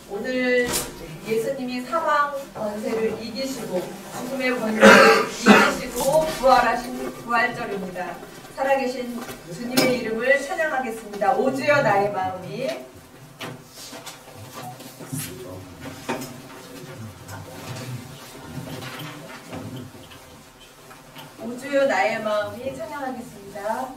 오늘 예수님이 사망 권세를 이기시고 죽음의 권세를 이기시고 부활하신 부활절입니다. 살아계신 주님의 이름을 찬양하겠습니다. 오 주여 나의 마음이 오 주여 나의 마음이 찬양하겠습니다.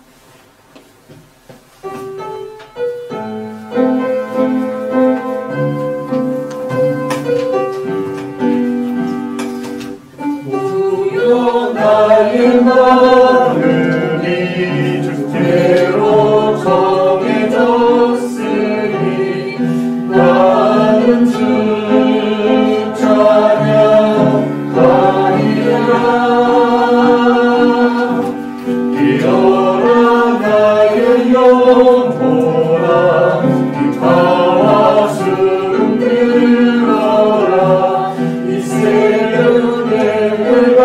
나의 마음이 주께로 정해졌으니 나는 주 찬양하리라. 일어나 나의 영혼아, 기뻐와 숨 들어라. 이 새벽에 내가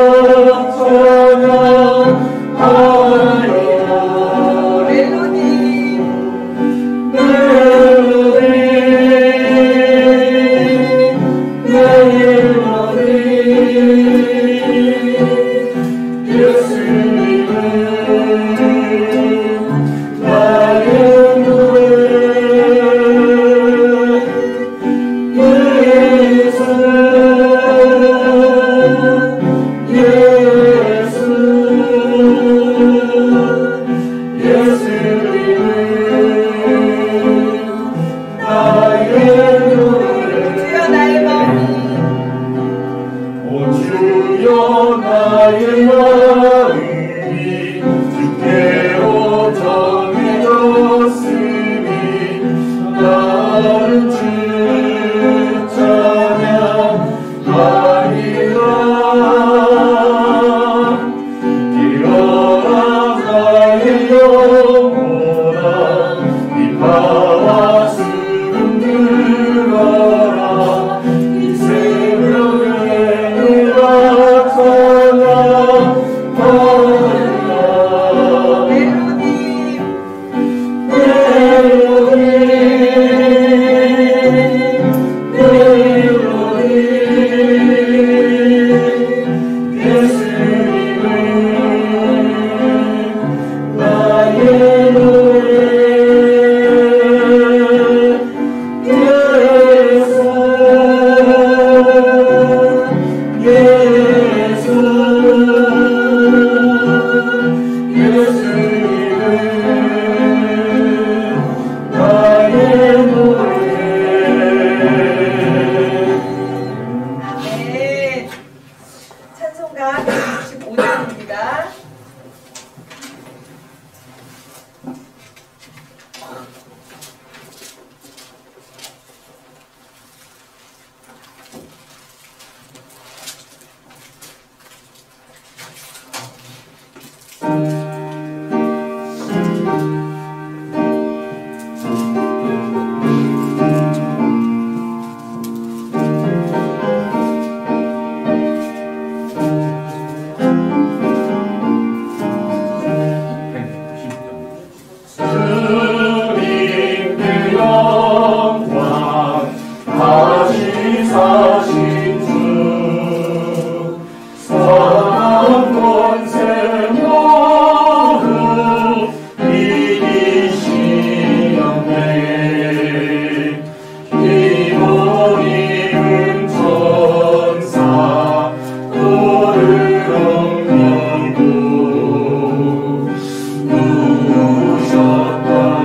누우셨다.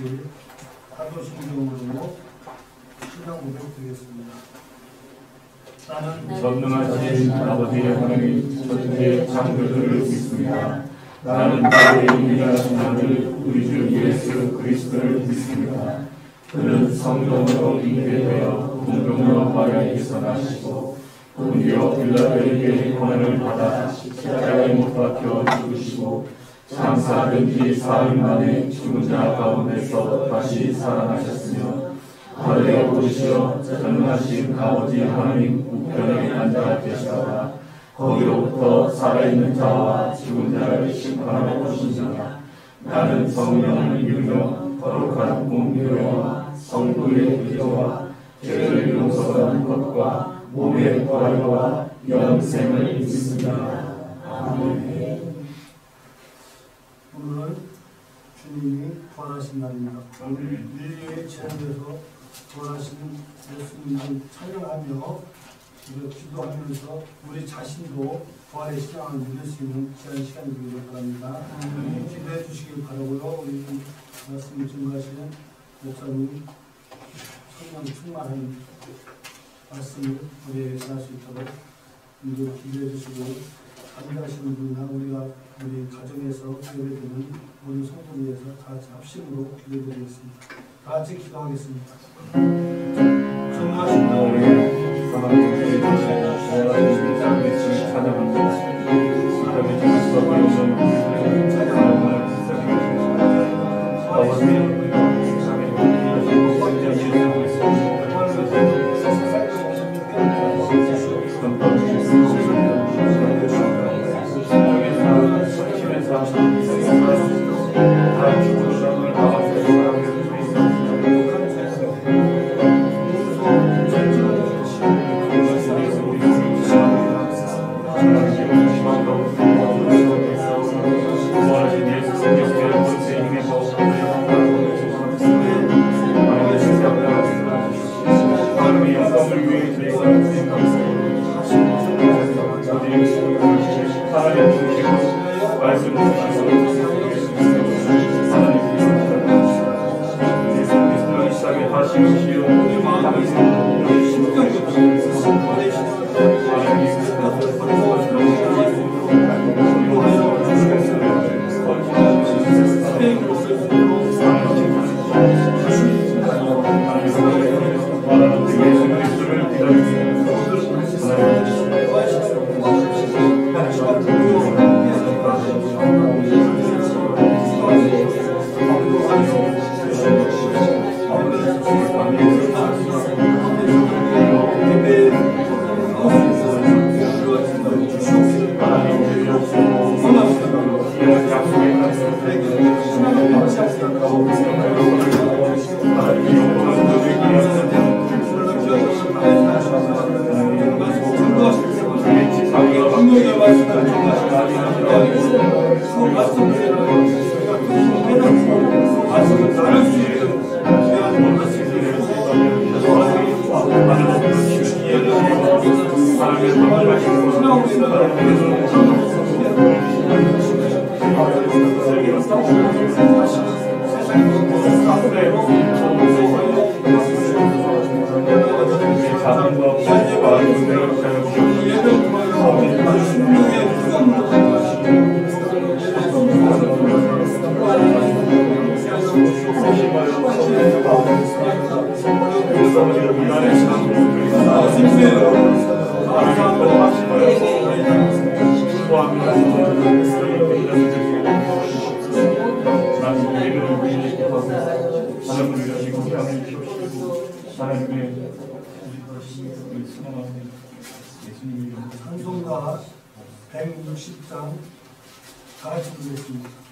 주실 사도신경으로 신앙 고백 드리겠습니다. 나는 전능하신 아버지 하나님 천지의 창조주를 믿습니다. 나는 그의 유일하신 아들 우리 주 예수 그리스도를 믿습니다. 그는 성령으로 잉태되어 공중으로 마리아에게서 나시고 본디오 빌라도에게 고난을 받아 십자가에 못 박혀 죽으시고 장사된 지 사흘 만에 죽은 자 가운데서 다시 살아나셨으며 하늘에 오르시어 전능하신 아버지 하나님 우편에 앉아 계시다가 거기로부터 살아있는 자와 죽은 자를 심판하러 오시니라. 나는 성령을 믿으며 거룩한 공교회와 성도의 기도와 죄를 용서받는 것과 몸의 부활과 영생을 믿습니다. 아멘. 오늘은 주님이 부활하신 날입니다. 인류의 제한에서 부활하신 예수님을 찬양하며 기도하면서 우리 자신도 부활의 신앙을 믿을 수 있는 귀한 시간이 되기를 바랍니다. 기도해 주시길 바라고요. 우리 말씀을 증거하시는 목사님 성령 충만한 말씀을 우리에게 전할 수 있도록 우리도 기도해 주시고 감사하시는 분이나 우리 가정에서 예배드리는 모든 성도를 위해서 다 같이 합심으로 기도드리겠습니다. 다 같이 기도하겠습니다. 전능하신 하나님 찬송가 160장 다 같이 부르겠습니다.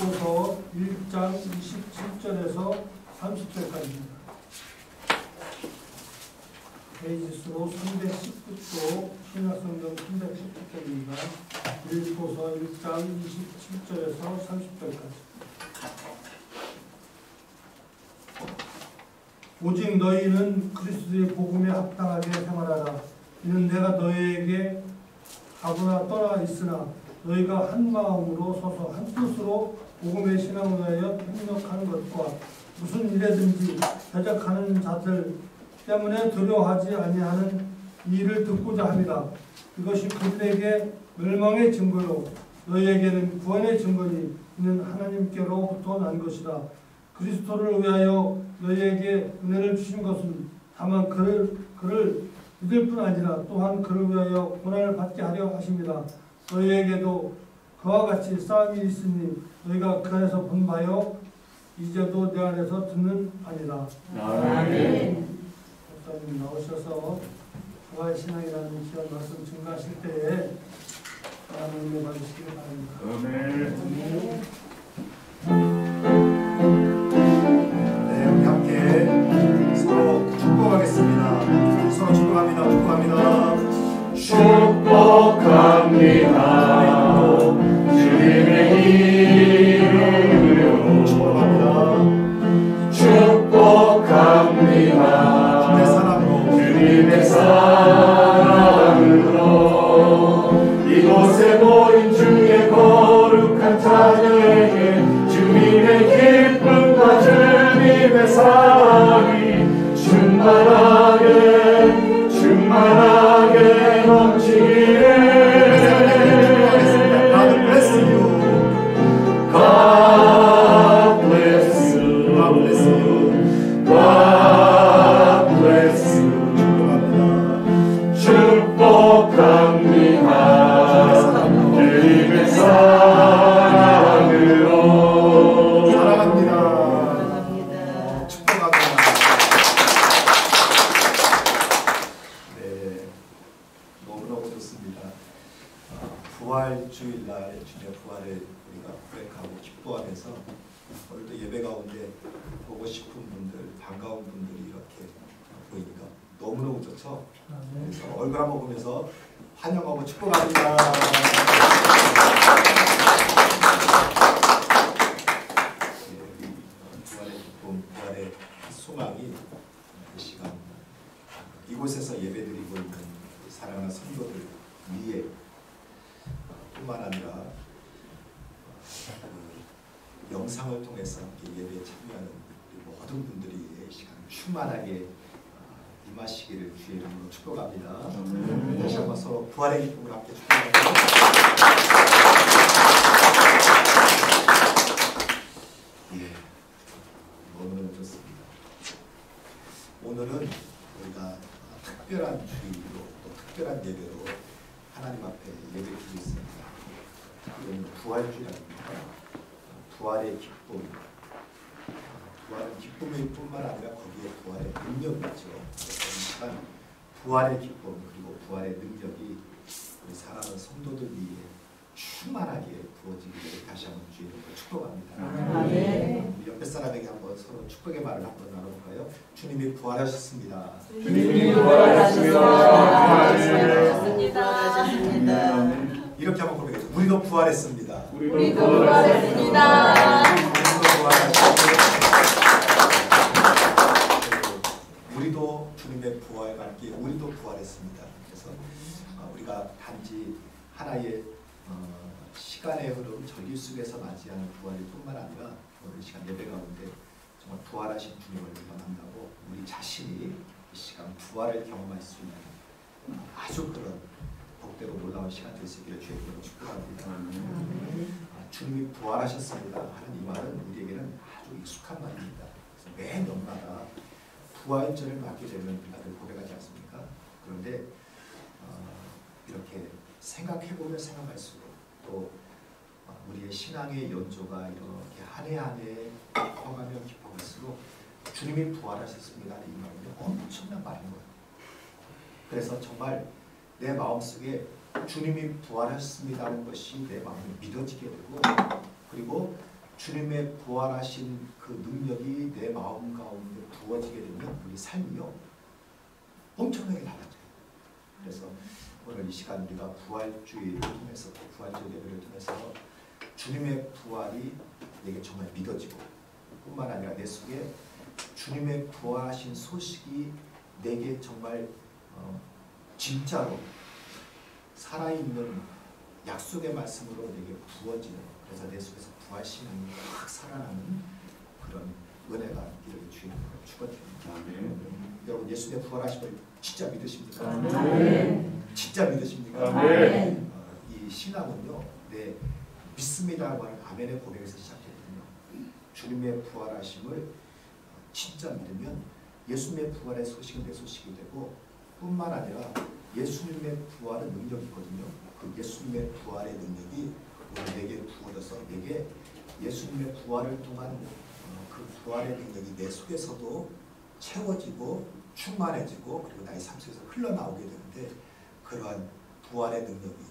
빌립보서 1장 27절에서 30절까지입니다. 페이지수로 319쪽 신약성경 319쪽입니다. 빌립보서 1장 27절에서 30절까지. 오직 너희는 그리스도의 복음에 합당하게 생활하라. 이는 내가 너희에게 가거나 떠나 있으나 너희가 한 마음으로 서서 한 뜻으로 복음의 신앙을 위하여 협력하는 것과 무슨 일에든지 대적하는 자들 때문에 두려워하지 아니하는 이 일을 듣고자 합니다. 이것이 그들에게 멸망의 증거요 너희에게는 구원의 증거니 이는 하나님께로부터 난 것이다. 그리스도를 위하여 너희에게 은혜를 주신 것은 다만 그를 믿을 뿐 아니라 또한 그를 위하여 고난을 받게 하려 하십니다. 너희에게도 그와 같이 싸움이 있으니 너희가 그 안에서 본 바요 이제도 내 안에서 듣는 아니라. 아멘. 목사님 나오셔서 부활신앙이라는 귀한 말씀 증가하실 때에 하나님 은혜 받으시기 바랍니다. 아멘. 네, 우리 함께 서로 축복하겠습니다. 서로 축복합니다. 축복합니다. 축복합니다. 주님의 이름으로 축복합니다. 축복합니다. 주님의 사랑으로 주님의 사랑으로 이곳에 모인 중에 거룩한 자녀에게 주님의 기쁨과 주님의 사랑이 충만하게 넘치기를. God bless you. God bless you. God bless you. God bless you. 축복합니다. 주님의 사랑으로. 사랑합니다. 축복합니다. 네, 너무너무 좋습니다. 부활 주일날 주님의 부활을 우리가 고백하고 기뻐하면서 오늘도 예배 가운데 보고 싶은 분들, 반가운 분들이 이렇게 보이니까 너무너무 좋죠. 그래서 얼굴 한번 보면서 환영하고 축복합니다. 부활의 기쁨, 부활의 소망이 이 시간 이곳에서 예배드리고 있는 사랑하는 성도들 위에 뿐만 아니라 그 영상을 통해서 함께 예배에 참여하는 모든 분들이 이 시간 충만하게 임하시기를 주의 이름으로 축복합니다. 다시 한번 서로 부활의 기쁨을 함께 축복합니다. 예, 너무너무 좋습니다. 오늘은 우리가 특별한 주의로 또 특별한 예배로 하나님 앞에 예배드리고 있습니다. 이건 부활주일입니다. 부활의 기쁨. 부활은 기쁨일 뿐만 아니라 거기에 부활의 능력이 있죠. 그래서 이 시간 부활의 기쁨 그리고 부활의 능력이 우리 사랑하는 성도들 위해 충만하게 부어지기를 다시 한번 주님으로 축복합니다. 우리 옆에 사람에게 한번 서로 축복의 말을 한번 나눠볼까요? 주님이 부활하셨습니다. 주님이 부활하셨습니다. 이렇게 한번 고백해요. 우리도 부활했습니다. 우리도 부활했습니다. 우리도 주님의 부활과 함께 우리도 부활했습니다. 그래서 우리가 단지 하나의 시간의 흐름 전류 속에서 맞이하는 부활일 뿐만 아니라 오늘 시간 예배 가운데 정말 부활하신 주님을 만나고 우리 자신이 이 시간 부활을 경험할 수 있는 아주 그런 복되고 놀라운 시간 될 수 있기를 주의 이름으로 축복합니다. 주님이 부활하셨습니다 하는 이 말은 우리에게는 아주 익숙한 말입니다. 그래서 매 년마다 부활절을 맞게 되면 우리가 늘 고백하지 않습니까? 그런데 이렇게 생각해보면 생각할수록 또 우리의 신앙의 연조가 이렇게 한 해 한 해 커가며 깊어갈수록 주님이 부활하셨습니다 이 말은 엄청난 말인 거예요. 그래서 정말 내 마음속에 주님이 부활하셨습니다는 것이 내 마음에 믿어지게 되고 그리고 주님의 부활하신 그 능력이 내 마음 가운데 부어지게 되면 우리 삶이요 엄청나게 달라져요. 그래서 오늘 이 시간 우리가 부활주의를 통해서 부활주의 예배를 통해서 주님의 부활이 내게 정말 믿어지고 뿐만 아니라 내 속에 주님의 부활하신 소식이 내게 정말 진짜로 살아있는 약속의 말씀으로 내게 부어지는, 그래서 내 속에서 부활신앙이 확 살아나는 그런 은혜가 있기를 주님으로 축원드립니다. 여러분 예수님의 부활하심을 진짜 믿으십니까? 진짜 믿으십니까? 이 신앙은요, 내 믿습니다라고 하는 아멘의 고백에서 시작했거든요. 주님의 부활하심을 진짜 믿으면 예수님의 부활의 소식은 내 소식이 되고, 뿐만 아니라 예수님의 부활은 능력이 있거든요. 그 예수님의 부활의 능력이 오늘 내게 부어져서 내게 예수님의 부활을 통한 그 부활의 능력이 내 속에서도 채워지고 충만해지고 그리고 나의 삶 속에서 흘러나오게 되는데, 그러한 부활의 능력이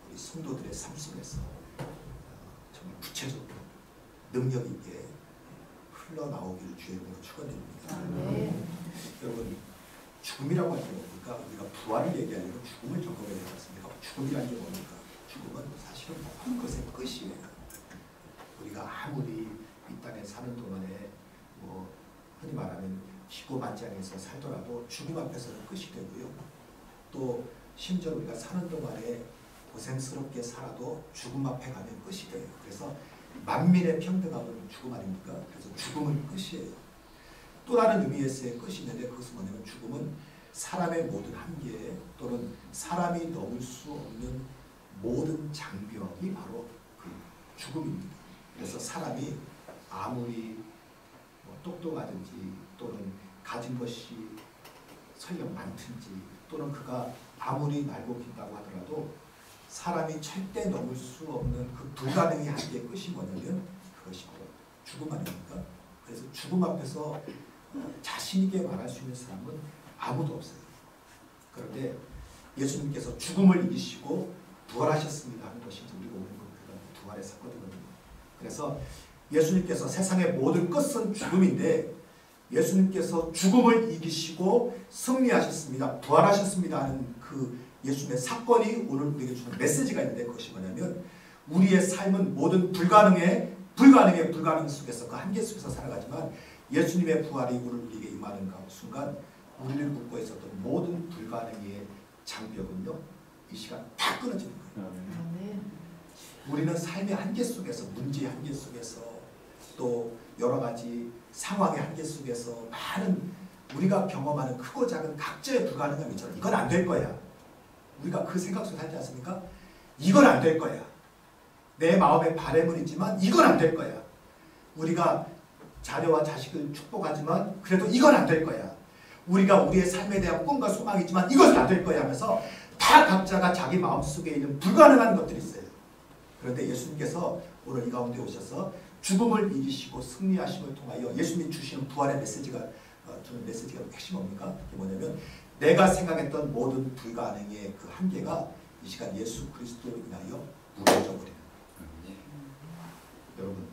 우리 성도들의 삶 속에서 정말 구체적으로 능력 있게 흘러나오기를 주의 이름으로 축원드립니다. 여러분 죽음이라고 하는 게 뭡니까? 우리가 부활을 얘기하려면 죽음을 경험해야 되지 않습니까? 죽음이라는 게 뭡니까? 죽음은 사실은 모든 것의 끝이에요. 우리가 아무리 이 땅에 사는 동안에 뭐 흔히 말하는 기고만장해서 살더라도 죽음 앞에서는 끝이 되고요. 또 심지어 우리가 사는 동안에 고생스럽게 살아도 죽음 앞에 가면 끝이 돼요. 그래서 만민의 평등함은 죽음 아닙니까? 그래서 죽음은 끝이에요. 또 다른 의미에서의 끝이 있는데, 그것은 뭐냐면 죽음은 사람의 모든 한계 또는 사람이 넘을 수 없는 모든 장벽이 바로 그 죽음입니다. 그래서 사람이 아무리 뭐 똑똑하든지 또는 가진 것이 설령 많든지 또는 그가 아무리 날고 긴다고 하더라도 사람이 절대 넘을 수 없는 그 불가능의 한계의 끝이 뭐냐면 그것이 바로 죽음 아닙니까? 그래서 죽음 앞에서 자신 있게 말할 수 있는 사람은 아무도 없어요. 그런데 예수님께서 죽음을 이기시고 부활하셨습니다 하는 것이 우리가 오는 부활의 사건이거든요. 그래서 예수님께서 세상의 모든 끝은 죽음인데, 예수님께서 죽음을 이기시고 승리하셨습니다, 부활하셨습니다 하는 그 예수님의 사건이 오늘 우리에게 주는 메시지가 있는데, 그것이 뭐냐면 우리의 삶은 모든 불가능의 불가능 속에서 그 한계 속에서 살아가지만 예수님의 부활이 오늘 우리에게 임하는 순간 우리를 묶고 있었던 모든 불가능의 장벽은요, 이 시간 다 끊어지는 거예요. 우리는 삶의 한계 속에서, 문제의 한계 속에서, 또 여러 가지 상황의 한계 속에서 많은 우리가 경험하는 크고 작은 각자의 불가능함이 있잖아요. 이건 안 될 거야. 우리가 그 생각 속에 살지 않습니까? 이건 안 될 거야. 내 마음의 바람은 있지만 이건 안 될 거야. 우리가 자녀와 자식을 축복하지만 그래도 이건 안 될 거야. 우리가 우리의 삶에 대한 꿈과 소망이 있지만 이것은 안 될 거야 하면서 다 각자가 자기 마음속에 있는 불가능한 것들이 있어요. 그런데 예수님께서 오늘 이 가운데 오셔서 죽음을 이기시고 승리하심을 통하여 예수님이 주시는 부활의 메시지가 주는 메시지가 핵심이 뭡니까? 그게 뭐냐면 내가 생각했던 모든 불가능의 그 한계가 이 시간 예수 그리스도로 인하여 무너져 버리는 거예요. 여러분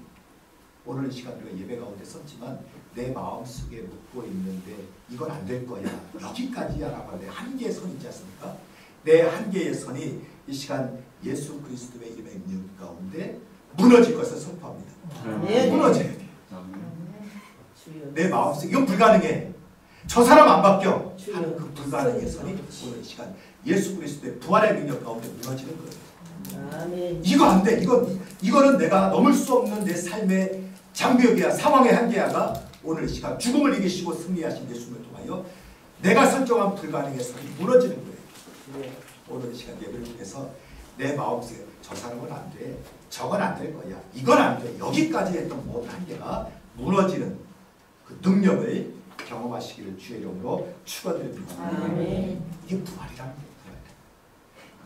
오늘 이 시간 우리가 예배 가운데 썼지만 내 마음속에 묻고 있는데 이건 안 될 거야, 여기까지야 라고 하는 한계의 선이 있지 않습니까? 내 한계의 선이 이 시간 예수 그리스도의 이름의 능력 가운데 무너질 것을 선포합니다. 무너져야 돼. 내 마음속에 이건 불가능해, 저 사람 안 바뀌어 하는 그 불가능의 선이 오늘 이 시간 예수 그리스도의 부활의 능력 가운데 무너지는 거예요. 이거 안 돼, 이거는 내가 넘을 수 없는 내 삶의 장벽이야, 상황의 한계야가 오늘 이 시간 죽음을 이기시고 승리하신 예수님을 통하여 내가 설정한 불가능의 선이 무너지는 거예요. 오늘 이 시간 예배를 통해서 내 마음속에 저 사람은 안 돼, 저건 안 될 거야, 이건 안 돼, 여기까지 했던 모든 한계가 무너지는 그 능력을 경험하시기를 주의 이름으로 축원드립니다. 이게 부활이라는 거예요.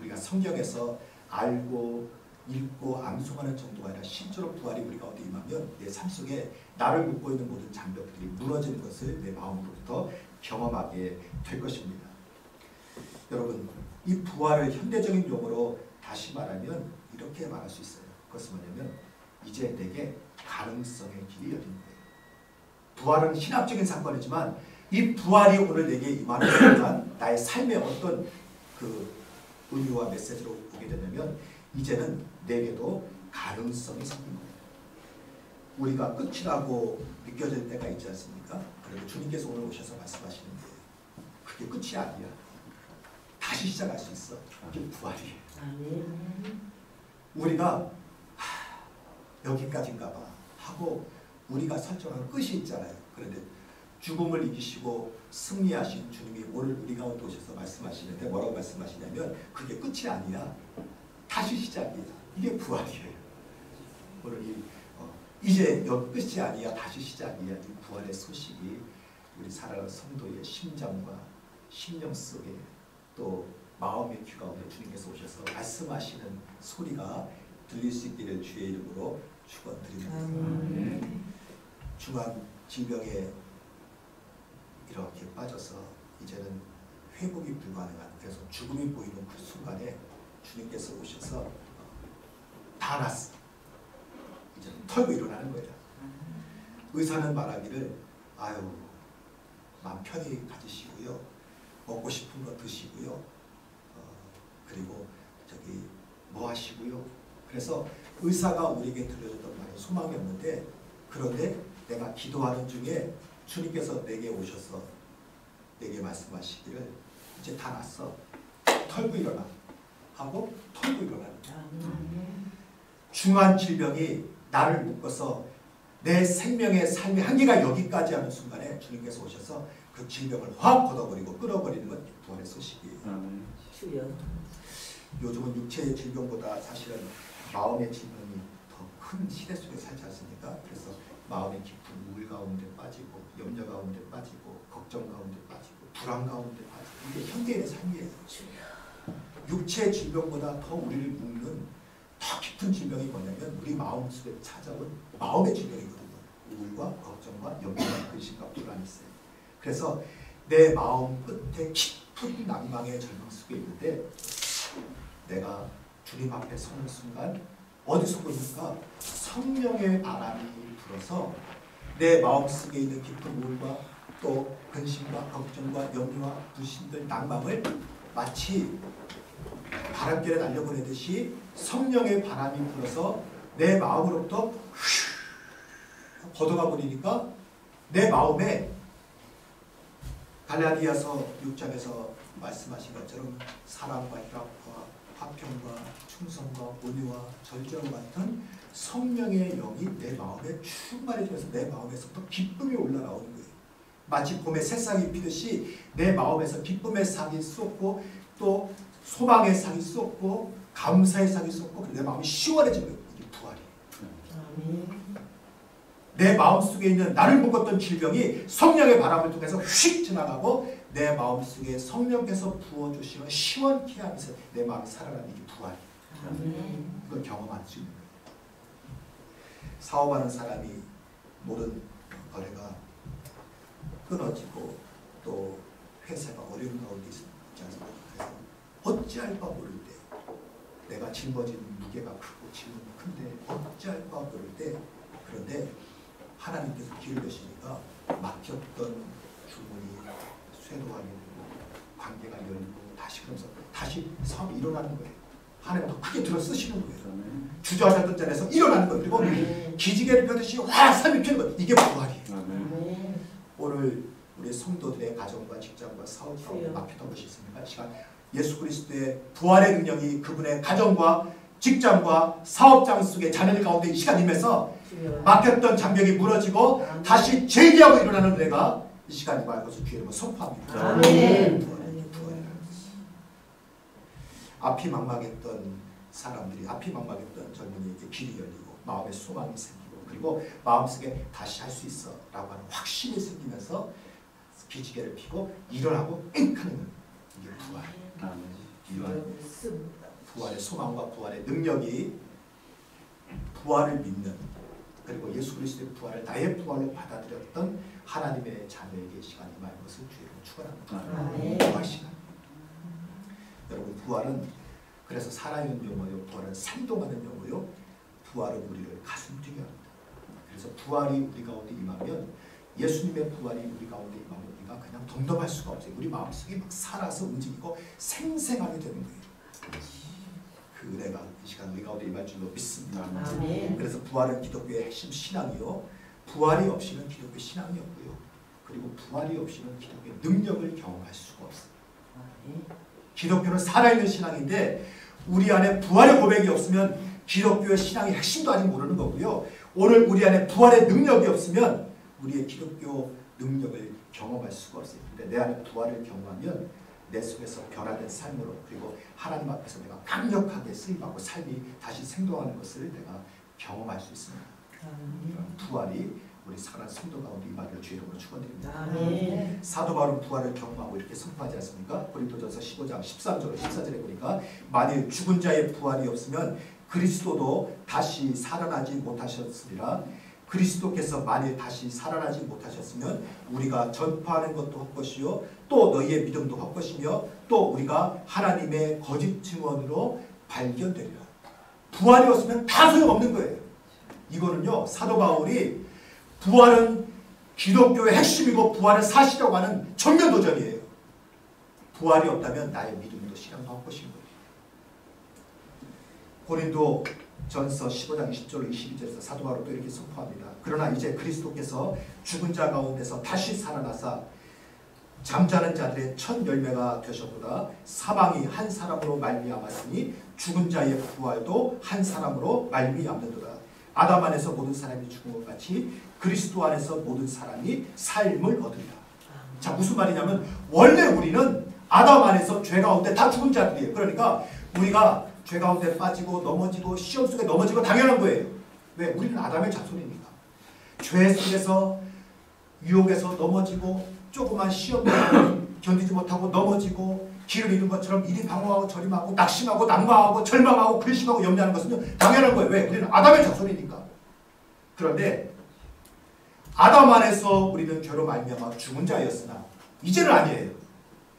우리가 성경에서 알고 읽고 암송하는 정도가 아니라 실제로 부활이 우리 가운데 임하면 내 삶 속에 나를 묶고 있는 모든 장벽들이 무너지는 것을 내 마음으로부터 경험하게 될 것입니다. 여러분 이 부활을 현대적인 용어로 다시 말하면 이렇게 말할 수 있어요. 그것은 뭐냐면 이제 내게 가능성의 길이 열린 거예요. 부활은 신학적인 사건이지만 이 부활이 오늘 내게 임하는 순간 나의 삶에 어떤 그 의미와 메시지로 보게 되냐면 이제는 내게도 가능성이 생긴 거예요. 우리가 끝이라고 느껴질 때가 있지 않습니까? 그래도 주님께서 오늘 오셔서 말씀하시는데 그게 끝이 아니야. 다시 시작할 수 있어. 그게 부활이에요. 우리가 여기까지인가 봐 하고 우리가 설정한 끝이 있잖아요. 그런데 죽음을 이기시고 승리하신 주님이 오늘 우리 가운데 오셔서 말씀하시는데 뭐라고 말씀하시냐면 그게 끝이 아니야. 다시 시작이야. 이게 부활이에요. 오늘 이제 여기 끝이 아니야. 다시 시작이야. 이 부활의 소식이 우리 사랑하는 성도의 심장과 심령 속에 또 마음의 귀 가운데 주님께서 오셔서 말씀하시는 소리가 들릴 수 있기를 주의 이름으로 축원드립니다. 중한 질병에 이렇게 빠져서 이제는 회복이 불가능한 그래서 죽음이 보이는 그 순간에 주님께서 오셔서 다 났어. 이제는 털고 일어나는 거예요. 의사는 말하기를 아유 마음 편히 가지시고요. 먹고 싶은 거 드시고요. 그리고 저기 뭐 하시고요. 그래서 의사가 우리에게 들려줬던 말은 소망이 없는데 그런데 내가 기도하는 중에 주님께서 내게 오셔서 내게 말씀하시기를 이제 다 났어. 털고 일어나 하고 털고 일어나는 거야. 중한 질병이 나를 묶어서 내 생명의 삶의 한계가 여기까지 하는 순간에 주님께서 오셔서 그 질병을 확 걷어버리고 끌어버리는 건 부활의 소식이에요. 요즘은 육체의 질병보다 사실은 마음의 질병이 더 큰 시대 속에 살지 않습니까? 그래서 마음의 깊은 우울 가운데 빠지고 염려 가운데 빠지고 걱정 가운데 빠지고 불안 가운데 빠지고 이게 현대인의 삶이에요. 육체의 질병보다 더 우리를 묶는 더 깊은 질병이 뭐냐면 우리 마음속에 찾아온 마음의 질병이거든요. 우울과 걱정과 염려와 근심과 불안이 있어요. 그래서 내 마음 끝에 깊은 낭망의 절망 속에 있는데 내가 주님 앞에 서는 순간 어디서 보니까 성령의 바람이 불어서 내 마음속에 있는 깊은 우울과 또 근심과 걱정과 염려와 불신들 낭망을 마치 바람결에 날려보내듯이 성령의 바람이 불어서 내 마음으로부터 걷어가 버리니까 내 마음에 갈라디아서 6장에서 말씀하신 것처럼 사랑과 희락과 화평과 충성과 온유와 절제와 같은 성령의 영이 내 마음에 충만해지면서 내 마음에서부터 기쁨이 올라나오는 거예요. 마치 봄에 새싹이 피듯이 내 마음에서 기쁨의 싹이 쏟고 또 소망의 싹이 쏟고 감사의 싹이 쏟고 내 마음이 시원해지는 거예요. 이게 부활이에요. 내 마음속에 있는 나를 묶었던 질병이 성령의 바람을 통해서 휙 지나가고 내 마음속에 성령께서 부어주시는 시원케 하면서 내 마음이 살아나는 이게 부활이에요. 이걸 경험할 수 있는 거예요. 사업하는 사람이 모든 거래가 끊어지고 또 회사가 어려운 가운데 있지 않습니까? 그래서 어찌할 바 모를 때 내가 짊어진 무게가 크고 짐은 큰데 어찌할 바 모를 때 그런데 하나님께서 길을 여시니까 막혔던 주문이 쇄도하게 되고 관계가 열리고 다시 그러면서 다시 사업이 일어나는 거예요. 하나님 더 크게 들어 쓰시는 거예요. 주저하셨던 자리에서 일어나는 거예요. 그리고 기지개를 펴듯이 확 삶이 피는 거예요. 이게 부활이에요. 오늘 우리 성도들의 가정과 직장과 사업 가운데 막혔던 것이 있습니까? 이 시간 예수 그리스도의 부활의 능력이 그분의 가정과 직장과 사업장 속에 자녀들 가운데 이 시간 임해서 막혔던 장벽이 무너지고 다시 재기하고 일어나는 은혜가 이 시간 임할 것을 주의 이름으로 선포합니다. 아멘. 앞이 막막했던 사람들이 앞이 막막했던 젊은이에게 길이 열리고 마음에 소망이 생기고 그리고 마음속에 다시 할 수 있어 라고 하는 확신이 생기면서 기지개를 피고 일어나고 앵크는 이게 부활. 이러한 부활의 소망과 부활의 능력이 부활을 믿는 그리고 예수 그리스도의 부활을 나의 부활로 받아들였던 하나님의 자녀에게 시간이 임할 것을 주의로 축원합니다. 부활 시간. 여러분 부활은 그래서 살아있는 용어요. 부활은 생동하는 용어요. 부활은 우리를 가슴 뛰게 합니다. 그래서 부활이 우리 가운데 임하면, 예수님의 부활이 우리 가운데 임하면 우리가 그냥 덤덤할 수가 없어요. 우리 마음속이 막 살아서 움직이고 생생하게 되는 거예요. 그 은혜가 이 시간 우리 가운데 임할 줄로 믿습니다. 아멘. 그래서 부활은 기독교의 핵심 신앙이요, 부활이 없이는 기독교 신앙이 없고요, 그리고 부활이 없이는 기독교의 능력을 경험할 수가 없어요. 기독교는 살아있는 신앙인데 우리 안에 부활의 고백이 없으면 기독교의 신앙의 핵심도 아직 모르는 거고요. 오늘 우리 안에 부활의 능력이 없으면 우리의 기독교 능력을 경험할 수가 없어요. 근데 내 안에 부활을 경험하면 내 속에서 변화된 삶으로, 그리고 하나님 앞에서 내가 강력하게 쓰임받고 삶이 다시 생동하는 것을 내가 경험할 수 있습니다. 이런 부활이 우리 사랑하는 성도 가운데 임하기를 주의 이름으로 축원드립니다. 사도 바울은 부활을 경험하고 이렇게 선포하지 않습니까? 고린도전서 15장 13절 14절에 보니까 만일 죽은 자의 부활이 없으면 그리스도도 다시 살아나지 못하셨으리라. 그리스도께서 만일 다시 살아나지 못하셨으면 우리가 전파하는 것도 헛것이요 또 너희의 믿음도 헛것이며 또 우리가 하나님의 거짓 증언으로 발견되리라. 부활이 없으면 다 소용없는 거예요. 이거는요, 사도 바울이 부활은 기독교의 핵심이고 부활은 사실이라고 하는 전면도전이에요. 부활이 없다면 나의 믿음도 신앙도 헛것인 거예요. 고린도 전서 15장 20절 22절에서 사도 바울도 이렇게 선포합니다. 그러나 이제 그리스도께서 죽은 자 가운데서 다시 살아나사 잠자는 자들의 첫 열매가 되셨도다. 사망이 한 사람으로 말미암았으니 죽은 자의 부활도 한 사람으로 말미암는도다. 아담 안에서 모든 사람이 죽은 것 같이 그리스도 안에서 모든 사람이 삶을 얻으리라. 자, 무슨 말이냐면 원래 우리는 아담 안에서 죄 가운데 다 죽은 자들이에요. 그러니까 우리가 죄 가운데 빠지고 넘어지고 시험 속에 넘어지고 당연한 거예요. 왜? 우리는 아담의 자손이니까. 죄 속에서 유혹에서 넘어지고 조그만 시험을 견디지 못하고 넘어지고 길을 잃은 것처럼 이리 방황하고 저리 하고 낙심하고 낙망하고 절망하고 근심하고 염려하는 것은 당연한 거예요. 왜? 우리는 아담의 자손이니까. 그런데 아담 안에서 우리는 죄로 말미암아 죽은 자였으나 이제는 아니에요.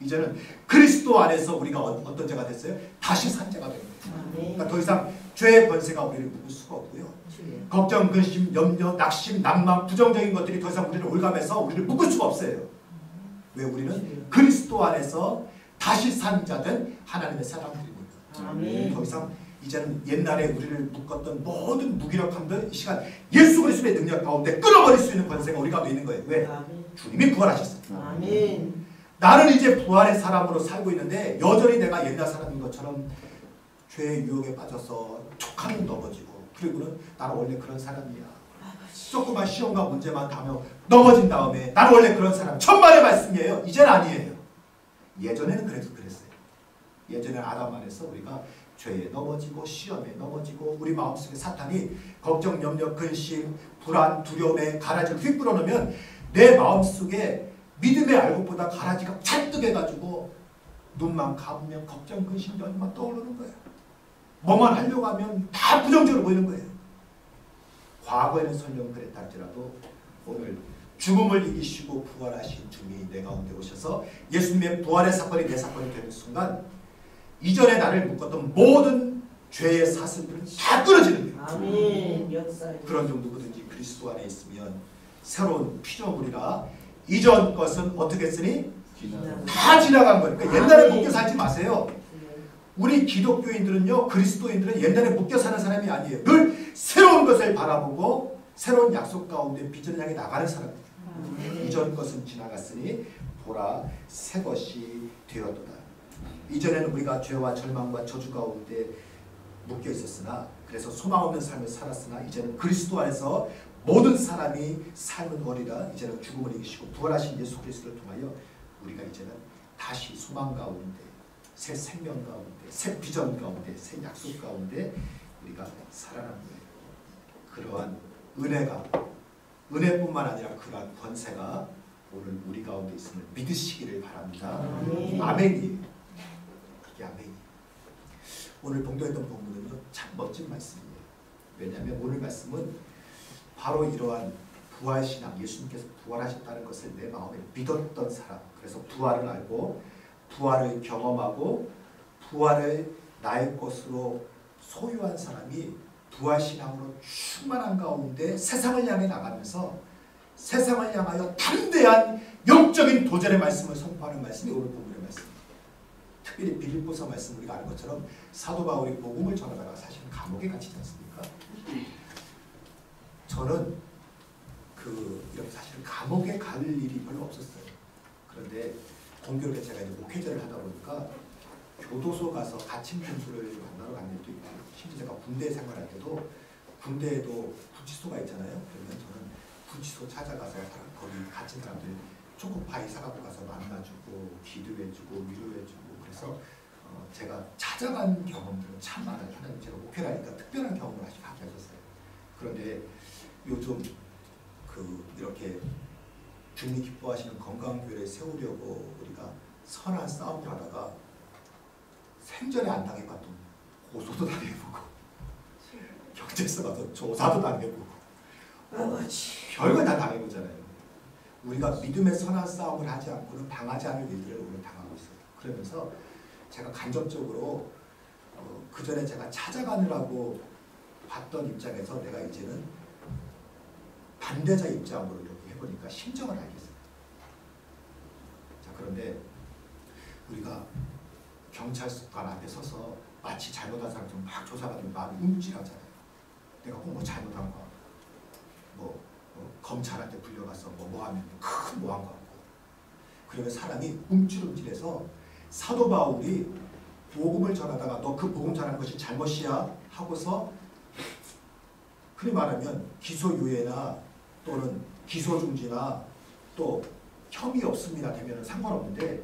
이제는 그리스도 안에서 우리가 어떤 자가 됐어요? 다시 산 자가 된 거예요. 그러니까 더 이상 죄의 권세가 우리를 묶을 수가 없고요. 걱정, 근심, 염려, 낙심, 낭만, 부정적인 것들이 더 이상 우리를 올가면서 우리를 묶을 수가 없어요. 왜? 우리는 그리스도 안에서 다시 산 자된 하나님의 사람들입니다. 더 이상 이제는 옛날에 우리를 묶었던 모든 무기력함들 이 시간 예수 그리스도의 능력 가운데 끊어버릴 수 있는 권세가 우리 가운데 있는 거예요. 왜? 주님이 부활하셨어요. 아멘. 나는 이제 부활의 사람으로 살고 있는데 여전히 내가 옛날 사람인 것처럼 죄의 유혹에 빠져서 툭하면 넘어지고, 그리고는 나는 원래 그런 사람이야. 조그만 시험과 문제만 닿으면 넘어진 다음에 나는 원래 그런 사람. 천만의 말씀이에요. 이제는 아니에요. 예전에는 그래도 그랬어요. 예전에 아담 안에서 우리가 죄에 넘어지고 시험에 넘어지고 우리 마음속에 사탄이 걱정, 염려, 근심, 불안, 두려움에 가라지를 휘뿌려 놓으면 내 마음속에 믿음의 알곡보다 가라지가 잔뜩 해가지고 눈만 감으면 걱정, 근심, 염려만 떠오르는 거예요. 뭐만 하려고 하면 다 부정적으로 보이는 거예요. 과거에는 설령 그랬다 할지라도 오늘 죽음을 이기시고 부활하신 주님이 내 가운데 오셔서 예수님의 부활의 사건이 내 사건이 되는 순간 이전에 나를 묶었던 모든 죄의 사슬들은 다 끊어지는 거예요. 아멘. 그런 정도든지 그리스도 안에 있으면 새로운 피조물이라 이전 것은 어떻게 했으니? 다 지나간 거예요. 그러니까 옛날에 묶여 살지 마세요. 우리 기독교인들은요, 그리스도인들은 옛날에 묶여 사는 사람이 아니에요. 늘 새로운 것을 바라보고 새로운 약속 가운데 비전을 향해 나가는 사람이에요. 이전 것은 지나갔으니 보라 새 것이 되었도다. 이전에는 우리가 죄와 절망과 저주 가운데 묶여 있었으나, 그래서 소망 없는 삶을 살았으나 이제는 그리스도 안에서 모든 사람이 삶을 얻으리라. 이제는 죽음을 이기시고 부활하신 예수 그리스도를 통하여 우리가 이제는 다시 소망 가운데, 새 생명 가운데, 새 비전 가운데, 새 약속 가운데 우리가 살아나는 거예요. 그러한 은혜가, 은혜뿐만 아니라 그러한 권세가 오늘 우리 가운데 있음을 믿으시기를 바랍니다. 아멘이에요. 이게 아멘이에요. 오늘 봉독했던 본문은요, 참 멋진 말씀이에요. 왜냐하면 오늘 말씀은 바로 이러한 부활신앙, 예수님께서 부활하셨다는 것을 내 마음에 믿었던 사람, 그래서 부활을 알고 부활을 경험하고 부활을 나의 것으로 소유한 사람이 부활신앙으로 충만한 가운데 세상을 향해 나가면서 세상을 향하여 담대한 영적인 도전의 말씀을 선포하는 말씀이 오늘 본문의 말씀입니다. 특별히 빌립보서 말씀 우리가 아는 것처럼 사도 바울이 복음을 전하다가 사실은 감옥에 갇히지 않습니까? 저는 이렇게 사실 감옥에 갈 일이 별로 없었어요. 그런데 공교롭게 제가 이제 목회자를 하다 보니까 교도소 가서 갇힌 분들을 만나러 간 일도 있고, 심지어 제가 군대 생활할 때도 군대에도 구치소가 있잖아요. 그러면 저는 구치소 찾아가서 거기 갇힌 사람들 초코파이 사갖고 가서 만나주고 기도해주고 위로해주고, 그래서 제가 찾아간 경험들은 참 많아요. 하나님 제가 목회를 하니까 특별한 경험을 하게 하셨어요. 그런데 요즘 이렇게 주님 기뻐하시는 건강교회를 세우려고 우리가 선한 싸움을 하다가 생전에 안 당해봤던 고소도 당해보고 경찰서 가서 조사도 당해보고 별걸 다 당해보잖아요. 우리가 믿음의 선한 싸움을 하지 않고는 당하지 않을 일들을 오늘 당하고 있어요. 그러면서 제가 간접적으로 그 전에 제가 찾아가느라고 봤던 입장에서 내가 이제는 반대자 입장으로 이렇게 해보니까 심정을 알겠어요. 자, 그런데 우리가 경찰관 앞에 서서 마치 잘못한 사람처럼 막 조사받으면 마음이 움찔하잖아요. 내가 뭐 잘못한 거, 검찰한테 불려가서 뭐 하면 큰 뭐한 거 같고, 그러면 사람이 움찔움찔해서 사도 바울이 복음을 전하다가 너 그 복음 전하는 것이 잘못이야 하고서 흔히 말하면 기소유예나 또는 기소중지나 또 혐의 없습니다 되면 상관없는데,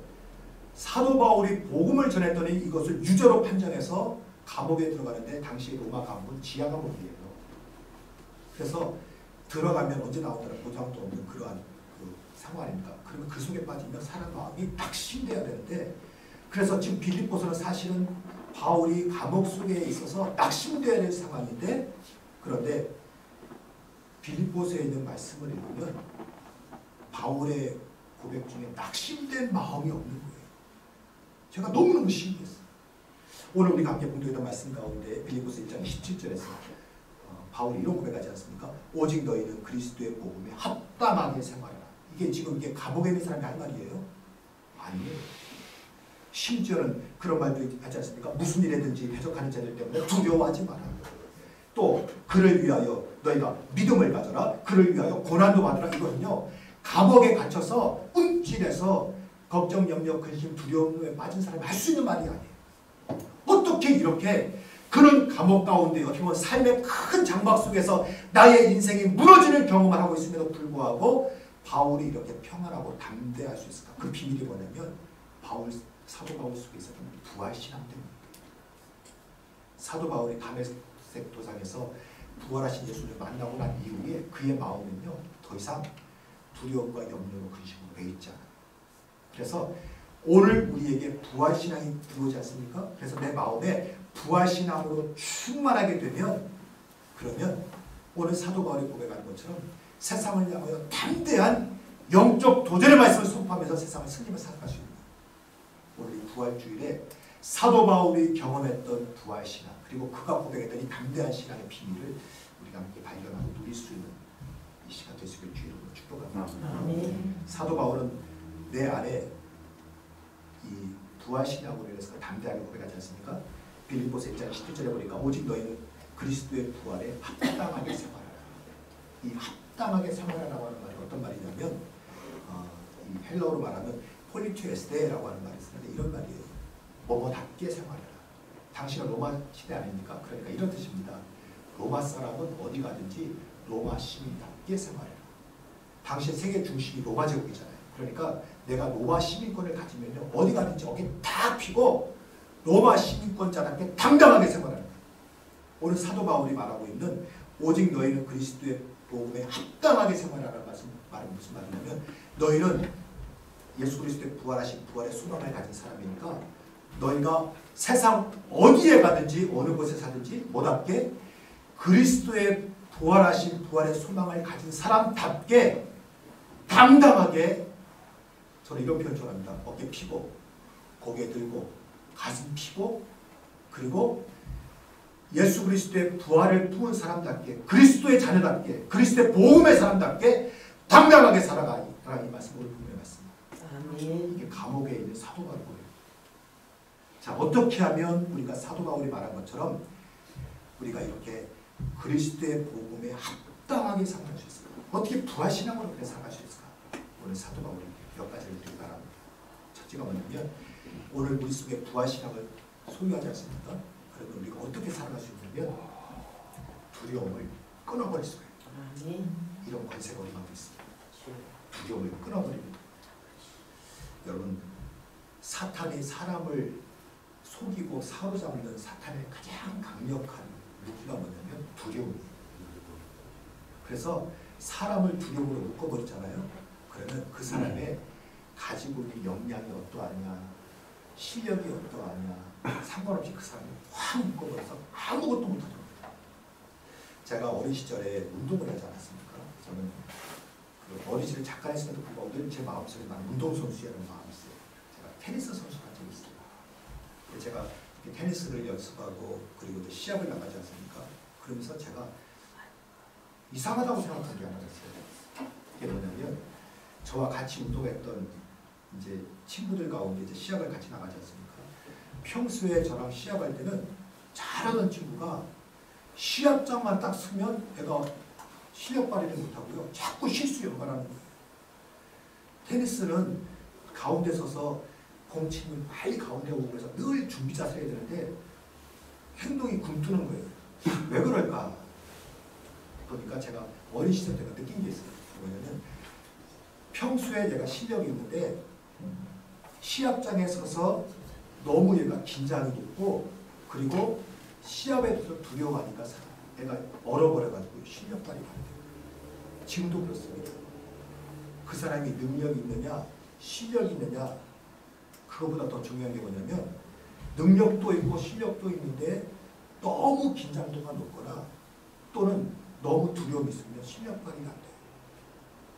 사도 바울이 복음을 전했더니 이것을 유죄로 판정해서 감옥에 들어가는데 당시 로마 감옥은 지하 감옥이에요. 그래서 들어가면 언제 나오느라 보장도 없는 그러한 상황입니다. 그러면 그 속에 빠지면 사람 마음이 낙심돼야 되는데, 그래서 지금 빌립보서는 사실은 바울이 감옥 속에 있어서 낙심돼야 될 상황인데, 그런데 빌립보서에 있는 말씀을 읽으면 바울의 고백 중에 낙심된 마음이 없는 거예요. 제가 너무너무 신기했어요. 오늘 우리가 함께 봉독했던 말씀 가운데 빌립보서 1장 17절에서 바울이 이런 고백하지 않습니까? 오직 너희는 그리스도의 복음에 합당하게 생활하라. 이게 감옥에 있는 사람이 할 말이에요? 아니에요. 심지어는 그런 말도 하지 않습니까? 무슨 일이든지 대적하는 자들 때문에 두려워하지 마라. 또 그를 위하여 너희가 믿음을 가져라. 그를 위하여 고난도 받으라. 이거는요, 감옥에 갇혀서 움찔해서 걱정, 염려, 근심, 두려움에 빠진 사람이 할 수 있는 말이 아니에요. 어떻게 이렇게 그런 감옥 가운데 어떻게 보면 삶의 큰 장막 속에서 나의 인생이 무너지는 경험을 하고 있음에도 불구하고 바울이 이렇게 평안하고 담대할 수 있을까? 그 비밀이 뭐냐면 사도 바울 속에 있었던 부활신앙 때문입니다. 사도 바울이 다메섹 도상에서 부활하신 예수를 만나고 난 이후에 그의 마음은요, 더 이상 두려움과 염려로 근심으로 매이지 않아요. 그래서 오늘 우리에게 부활신앙이 들어오지 않습니까? 그래서 내 마음에 부활신앙으로 충만하게 되면, 그러면 오늘 사도 바울이 고백하는 것처럼 세상을 향하여 담대한 영적 도전의 말씀을 선포하면서 세상을 승리하며 살아갈 수 있는 거예요. 오늘 이 부활주일에 사도 바울이 경험했던 부활신앙, 그리고 그가 고백했던 이 담대한 신앙의 비밀을 우리가 함께 발견하고 누릴 수 있는 이 시간 될 수 있기를 주의로 축복합니다. 사도 바울은 내 안에 이 부활신앙으로 인해서 담대하게 고백하지 않습니까? 빌립보서 1장 17절에 보니까 오직 너희는 그리스도의 부활에 합당하게 생활하라. 이 합당하게 생활하라고 하는 말이 어떤 말이냐면 이 헬라어로 말하면 폴리투에스테라고 하는 말이 있는데 이런 말이에요. 뭐뭐답게 생활하라. 당신은 로마 시대 아닙니까? 그러니까 이런 뜻입니다. 로마 사람은 어디 가든지 로마 시민답게 생활해라. 당신 세계 중심이 로마 제국이잖아요. 그러니까 내가 로마 시민권을 가지면 어디 가든지 어깨 딱 펴고 로마 시민권자답게 당당하게 생활하는 거예요. 오늘 사도 바울이 말하고 있는 오직 너희는 그리스도의 복음에 합당하게 생활하라는 말은 무슨 말이냐면, 너희는 예수 그리스도의 부활하신 부활의 소망을 가진 사람이니까 너희가 세상 어디에 가든지 어느 곳에 사든지 뭐답게 그리스도의 부활하신 부활의 소망을 가진 사람답게 당당하게, 저는 이런 표현 좋아합니다. 어깨 피고 고개 들고 가슴 피고, 그리고 예수 그리스도의 부활을 품은 사람답게, 그리스도의 자녀답게, 그리스도의 복음의 사람답게 당당하게 살아가라는 이 말씀을 분명히 했습니다. 아멘. 이게 감옥에 있는 사도 바울이에요. 자, 어떻게 하면 우리가 사도 바울이 말한 것처럼 우리가 이렇게 그리스도의 복음에 합당하게 살아갈 수 있을까? 어떻게 부활신앙으로 그렇게 살아갈 수 있을까? 오늘 사도 바울이 몇 가지를 드리기 바랍니다. 첫째가 뭐냐면 오늘 우리 속에 부활신앙을 소유하지 않습니까? 그러면 우리가 어떻게 살아갈 수 있냐면 두려움을 끊어버릴 수가 있다. 아멘. 이런 권세가 우리 마음에 있습니다. 두려움을 끊어버립니다. 여러분, 사탄이 사람을 속이고 사로잡는 사탄의 가장 강력한 무기가 뭐냐면 두려움이에요. 그래서 사람을 두려움으로 묶어버리잖아요. 그러면 그 사람의 가지고 있는 역량이 어떠하냐, 실력이 어떠하냐 상관없이 그 사람을 확 묶어버려서 아무것도 못하도록 해요. 제가 어린 시절에 운동을 하지 않았습니까? 저는 그 어린 시절에 잠깐 했음에도 불구하고 늘 제 마음속에 나는 운동선수라는 마음이 있어요. 제가 테니스 선수가 적이 있어요. 제가 테니스를 연습하고 그리고 이제 시합을 나가지 않습니까? 그러면서 제가 이상하다고 생각한 게 하나 있어요. 그게 뭐냐면 저와 같이 운동했던 이제 친구들 가운데 이제 시합을 같이 나가지 않습니까? 평소에 저랑 시합할 때는 잘하던 친구가 시합장만 딱 서면 애가 실력 발휘를 못하고요. 자꾸 실수 연발하는 거예요. 테니스는 가운데 서서 공 치면 빨리 가운데 오고 그래서 늘 준비 자세를 해야 되는데 행동이 굼뜨는 거예요. 왜 그럴까? 그러니까 제가 어린 시절 때가 느낀 게 있어요. 뭐냐면 평소에 내가 실력이 있는데 시합장에 서서 너무 얘가 긴장이 높고 그리고 시합에 대해서 두려워하니까 애가 얼어버려가지고 실력 발휘가 안 돼요. 지금도 그렇습니다. 그 사람이 능력이 있느냐 실력이 있느냐 그거보다 더 중요한 게 뭐냐면 능력도 있고 실력도 있는데 너무 긴장도가 높거나 또는 너무 두려움이 있으면 실력 발휘가 안 돼요.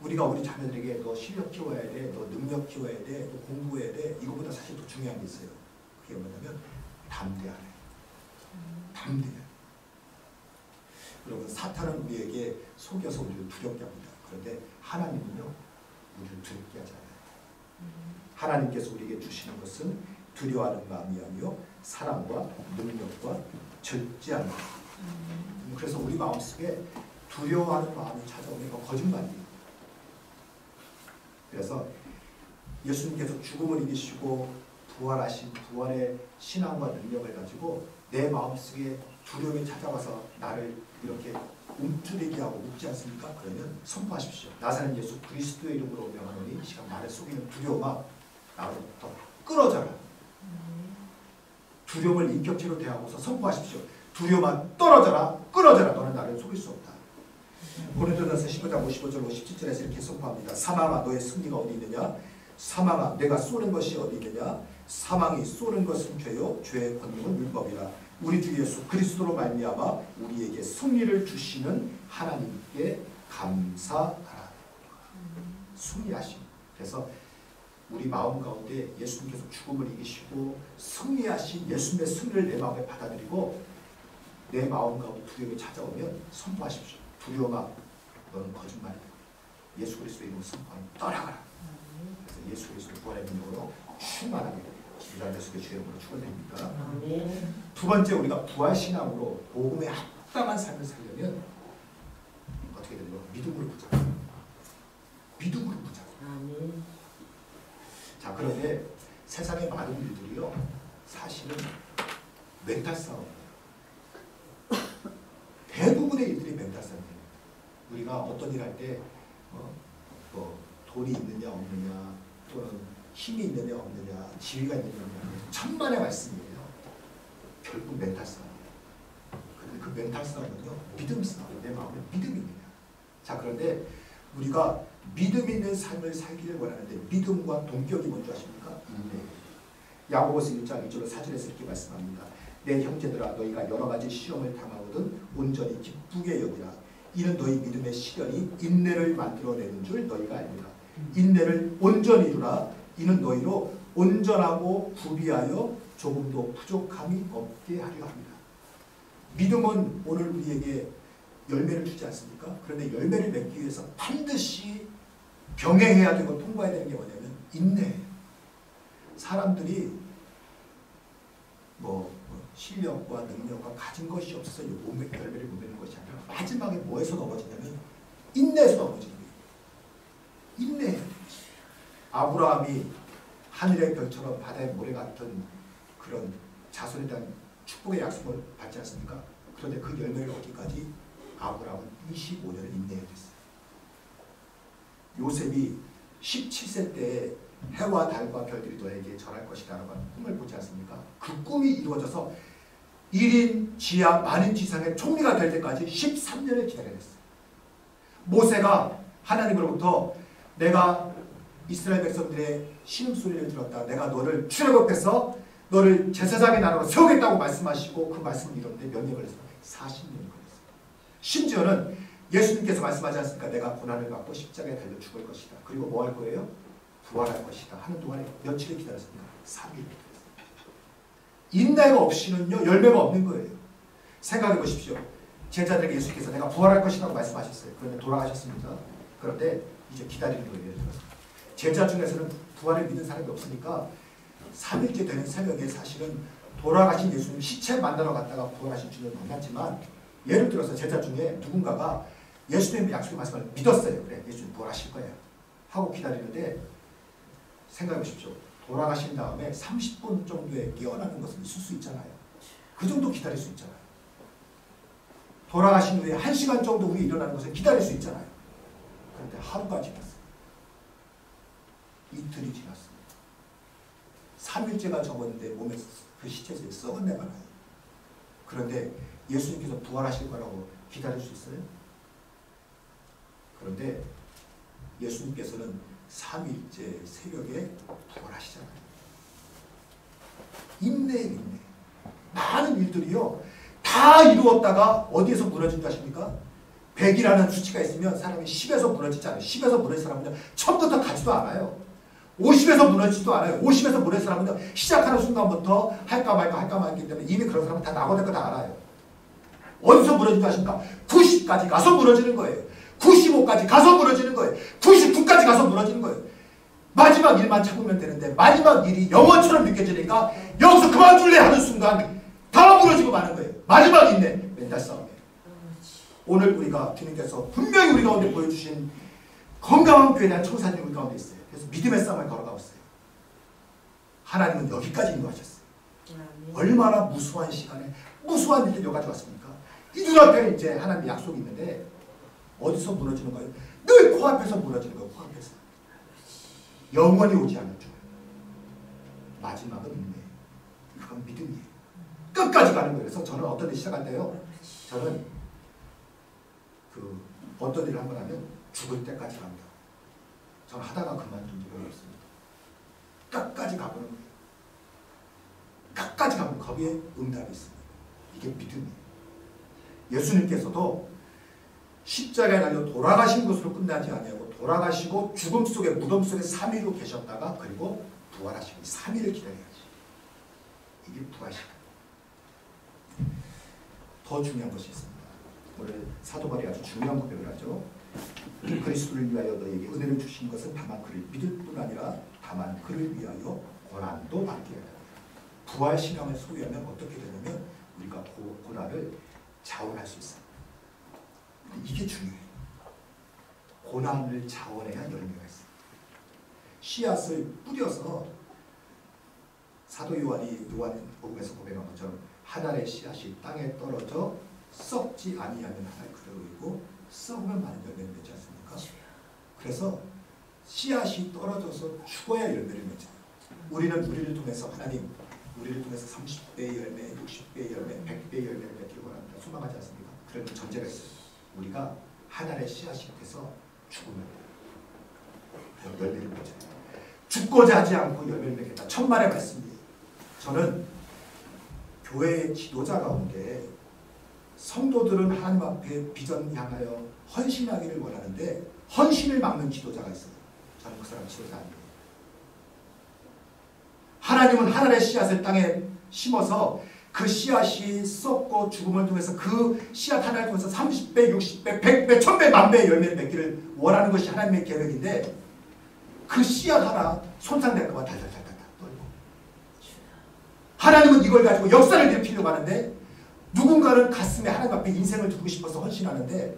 우리가 우리 자녀들에게 너 실력 키워야 돼, 너 능력 키워야 돼, 너 공부해야 돼. 이거보다 사실 더 중요한 게 있어요. 그게 뭐냐면 담대하래. 담대해. 여러분 사탄은 우리에게 속여서 우리를 두렵게 합니다. 그런데 하나님은요 우리를 두렵게 하지 않아요. 하나님께서 우리에게 주시는 것은 두려워하는 마음이 아니요 사랑과 능력과 절제함. 그래서 우리 마음속에 두려워하는 마음이 찾아오면 이거 거짓말이에요. 그래서 예수님께서 죽음을 이기시고 부활하신 부활의 신앙과 능력을 가지고 내 마음속에 두려움이 찾아와서 나를 이렇게 움츠리게 하고 묶지 않습니까? 그러면 선포하십시오. 나사렛 예수 그리스도의 이름으로 명하노니 이 시간 나를 속이는 두려움아 나로부터 끊어져라. 두려움을 인격체로 대하고서 선포하십시오. 두려움아 떨어져라. 끊어져라. 너는 나를 속일 수 없다. 고린도전서 15장 55절 57절에서 이렇게 선포합니다. 사망아 너의 승리가 어디 있느냐? 사망아 내가 쏘는 것이 어디 있느냐? 사망이 쏘는 것은 죄요 죄의 권능은 율법이라. 우리 주 예수 그리스도로 말미암아 우리에게 승리를 주시는 하나님께 감사하라. 승리하심. 그래서 우리 마음 가운데 예수님께서 죽음을 이기시고 승리하신 예수님의 승리를 내 마음에 받아들이고 내 마음 가운데 두려움이 찾아오면 선포하십시오. 두려움아 너는 거짓말이다. 예수 그리스도의 이름으로 선포하면 떠나가라. 그래서 예수 그리스도 부활의 능력으로 충만하게 이란 예수의 주의 이름으로 축원드립니다. 두 번째 우리가 부활신앙으로 복음에 합당한 삶을 살려면 어떻게 되는 거예요? 믿음으로 붙잡아요. 믿음으로 붙잡아요. 자 그런데 세상의 많은 일들이요 사실은 멘탈 싸움이에요. 대부분의 일들이 멘탈 싸움이에요. 우리가 어떤 일 할 때 뭐 돈이 있느냐 없느냐 또는 힘이 있느냐 없느냐 지위가 있느냐 없느냐 천만의 말씀이에요. 결국 멘탈 싸움이에요. 그런데 그 멘탈 싸움은요 믿음 싸움. 내 마음에 믿음이 있느냐. 자 그런데 우리가 믿음 있는 삶을 살기를 원하는데 믿음과 동격이 뭔지 아십니까? 인내. 야고보서 1장 2절 4절에서 이렇게 말씀합니다. 내 형제들아 너희가 여러 가지 시험을 당하거든 온전히 기쁘게 여기라. 이는 너희 믿음의 시련이 인내를 만들어내는 줄 너희가 알리라. 인내를 온전히 이루라. 이는 너희로 온전하고 구비하여 조금도 부족함이 없게 하려 합니다. 믿음은 오늘 우리에게 열매를 주지 않습니까? 그런데 열매를 맺기 위해서 반드시 병행해야 되고 통과해야 되는 게 뭐냐면 인내예요. 사람들이 실력과 능력과 가진 것이 없어서 열매를 못 맺는 것이 아니라 마지막에 뭐에서 넘어지냐면 인내에서 넘어지는 거예요. 인내. 아브라함이 하늘의 별처럼 바다의 모래 같은 그런 자손에 대한 축복의 약속을 받지 않습니까? 그런데 그 열매를 얻기까지 아브라함은 25년을 인내해야 됐어요. 요셉이 17세 때에 해와 달과 별들이 너에게 절할 것이다 라고 하는 꿈을 보지 않습니까? 그 꿈이 이루어져서 1인 지하 많은 지상의 총리가 될 때까지 13년을 기다려야 했어요. 모세가 하나님으로부터 내가 이스라엘 백성들의 신음소리를 들었다. 내가 너를 출애굽해서 너를 제사장의 나라로 세우겠다고 말씀하시고 그 말씀을 이뤘는데 몇 년 걸렸어요? 40년이 걸렸어요. 심지어는 예수님께서 말씀하지 않습니까? 내가 고난을 받고 십자가에 달려 죽을 것이다. 그리고 뭐 할 거예요? 부활할 것이다 하는 동안에 며칠을 기다렸습니까? 3일. 인내가 없이는요 열매가 없는 거예요. 생각해 보십시오. 제자들에게 예수께서 내가 부활할 것이라고 말씀하셨어요. 그런데 돌아가셨습니다. 그런데 이제 기다리는 거예요. 제자 중에서는 부활을 믿는 사람이 없으니까 3일째 되는 새벽에 사실은 돌아가신 예수님 시체 만나러 갔다가 부활하신 주님을 만났지만 예를 들어서 제자 중에 누군가가 예수님의 약속의 말씀을 믿었어요. 그래 예수님 부활하실 거예요 하고 기다리는데 생각해 보십시오. 돌아가신 다음에 30분 정도에 깨어나는 것은 있을 수 있잖아요. 그 정도 기다릴 수 있잖아요. 돌아가신 후에 1시간 정도 후에 일어나는 것을 기다릴 수 있잖아요. 그런데 하루가 지났어요. 이틀이 지났습니다. 3일째가 접었는데 몸에 그 시체에서 썩은 내가 나요. 그런데 예수님께서 부활하실 거라고 기다릴 수 있어요? 그런데 예수님께서는 3일째 새벽에 부활하시잖아요. 인내예요, 인내. 많은 일들이요. 다 이루었다가 어디에서 무너진다 하십니까? 100이라는 수치가 있으면 사람이 10에서 무너지지 않아요. 10에서 무너진 사람은 처음부터 가지도 않아요. 50에서 무너지지도 않아요. 50에서 무너진 사람은 시작하는 순간부터 할까 말까 했기 때문에 이미 그런 사람은 다 낙오될 거 다 알아요. 어디서 무너진다 하십니까? 90까지 가서 무너지는 거예요. 95까지 가서 무너지는 거예요. 99까지 가서 무너지는 거예요. 마지막 일만 참으면 되는데 마지막 일이 영원처럼 느껴지니까 여기서 그만둘래 하는 순간 다 무너지고 마는 거예요. 마지막 인내, 멘탈 싸움이에요. 오늘 우리가 주님께서 분명히 우리 가운데 보여주신 건강한 교회에 대한 청사진이 우리 가운데 있어요. 그래서 믿음의 싸움을 걸어가고 있어요. 하나님은 여기까지 인도하셨어요. 얼마나 무수한 시간에 무수한 일들이 여기까지 왔습니까? 이 눈앞에 이제 하나님의 약속이 있는데 어디서 무너지는 거예요? 늘 코앞에서 무너지는 거예요. 코앞에서. 영원히 오지 않을 줄. 마지막은 인내. 그건 믿음이에요. 끝까지 가는 거예요. 그래서 저는 어떤 일 시작할 때요. 저는 어떤 일을 한번 하면 죽을 때까지 갑니다. 저는 하다가 그만둔 적이 없습니다. 끝까지 가보는 거예요. 끝까지 가면 거기에 응답이 있습니다. 이게 믿음이에요. 예수님께서도 십자가에 달려 돌아가신 것으로 끝나지 아니하고 돌아가시고 죽음 속에 무덤 속에 3일로 계셨다가 그리고 부활하시고 3일을 기다려야지. 이게 부활시간. 더 중요한 것이 있습니다. 오늘 사도 바울이 아주 중요한 고백을 하죠. 그리스도를 위하여 너에게 은혜를 주신 것은 다만 그를 믿을 뿐 아니라 다만 그를 위하여 고난도 받게 하라. 부활 신앙을 소유하면 어떻게 되냐면 우리가 고난을 자원할 수 있어요. 이게 중요해요. 고난을 자원해야 열매가 있어요. 씨앗을 뿌려서 사도 요한이 요한복음에서 고백한 것처럼 한 알의 씨앗이 땅에 떨어져 썩지 아니하면 한 알 그대로이고 썩으면 많은 열매를 맺지 않습니까? 그래서 씨앗이 떨어져서 죽어야 열매를 맺어요. 우리는 우리를 통해서 하나님 우리를 통해서 30배의 열매, 60배의 열매, 100배의 열매를 맺기를 원합니다. 소망하지 않습니까? 그러면 전제가 있어요. 우리가 하나의 씨앗이 돼서 죽으면 열매를 맺어요. 죽고자 하지 않고 열매를 맺겠다. 천만의 말씀이에요. 저는 교회의 지도자 가운데 성도들은 하나님 앞에 비전 향하여 헌신하기를 원하는데 헌신을 막는 지도자가 있어요. 저는 그 사람 지도자 아니에요. 하나님은 하늘의 씨앗을 땅에 심어서 그 씨앗이 썩고 죽음을 통해서 그 씨앗 하나를 통해서 30배, 60배, 100배, 1000배, 만배의 열매를 맺기를 원하는 것이 하나님의 계획인데 그 씨앗 하나 손상될까 봐 달달달달 떨고 하나님은 이걸 가지고 역사를 일으키려고 하는데 누군가는 가슴에 하나님 앞에 인생을 두고 싶어서 헌신하는데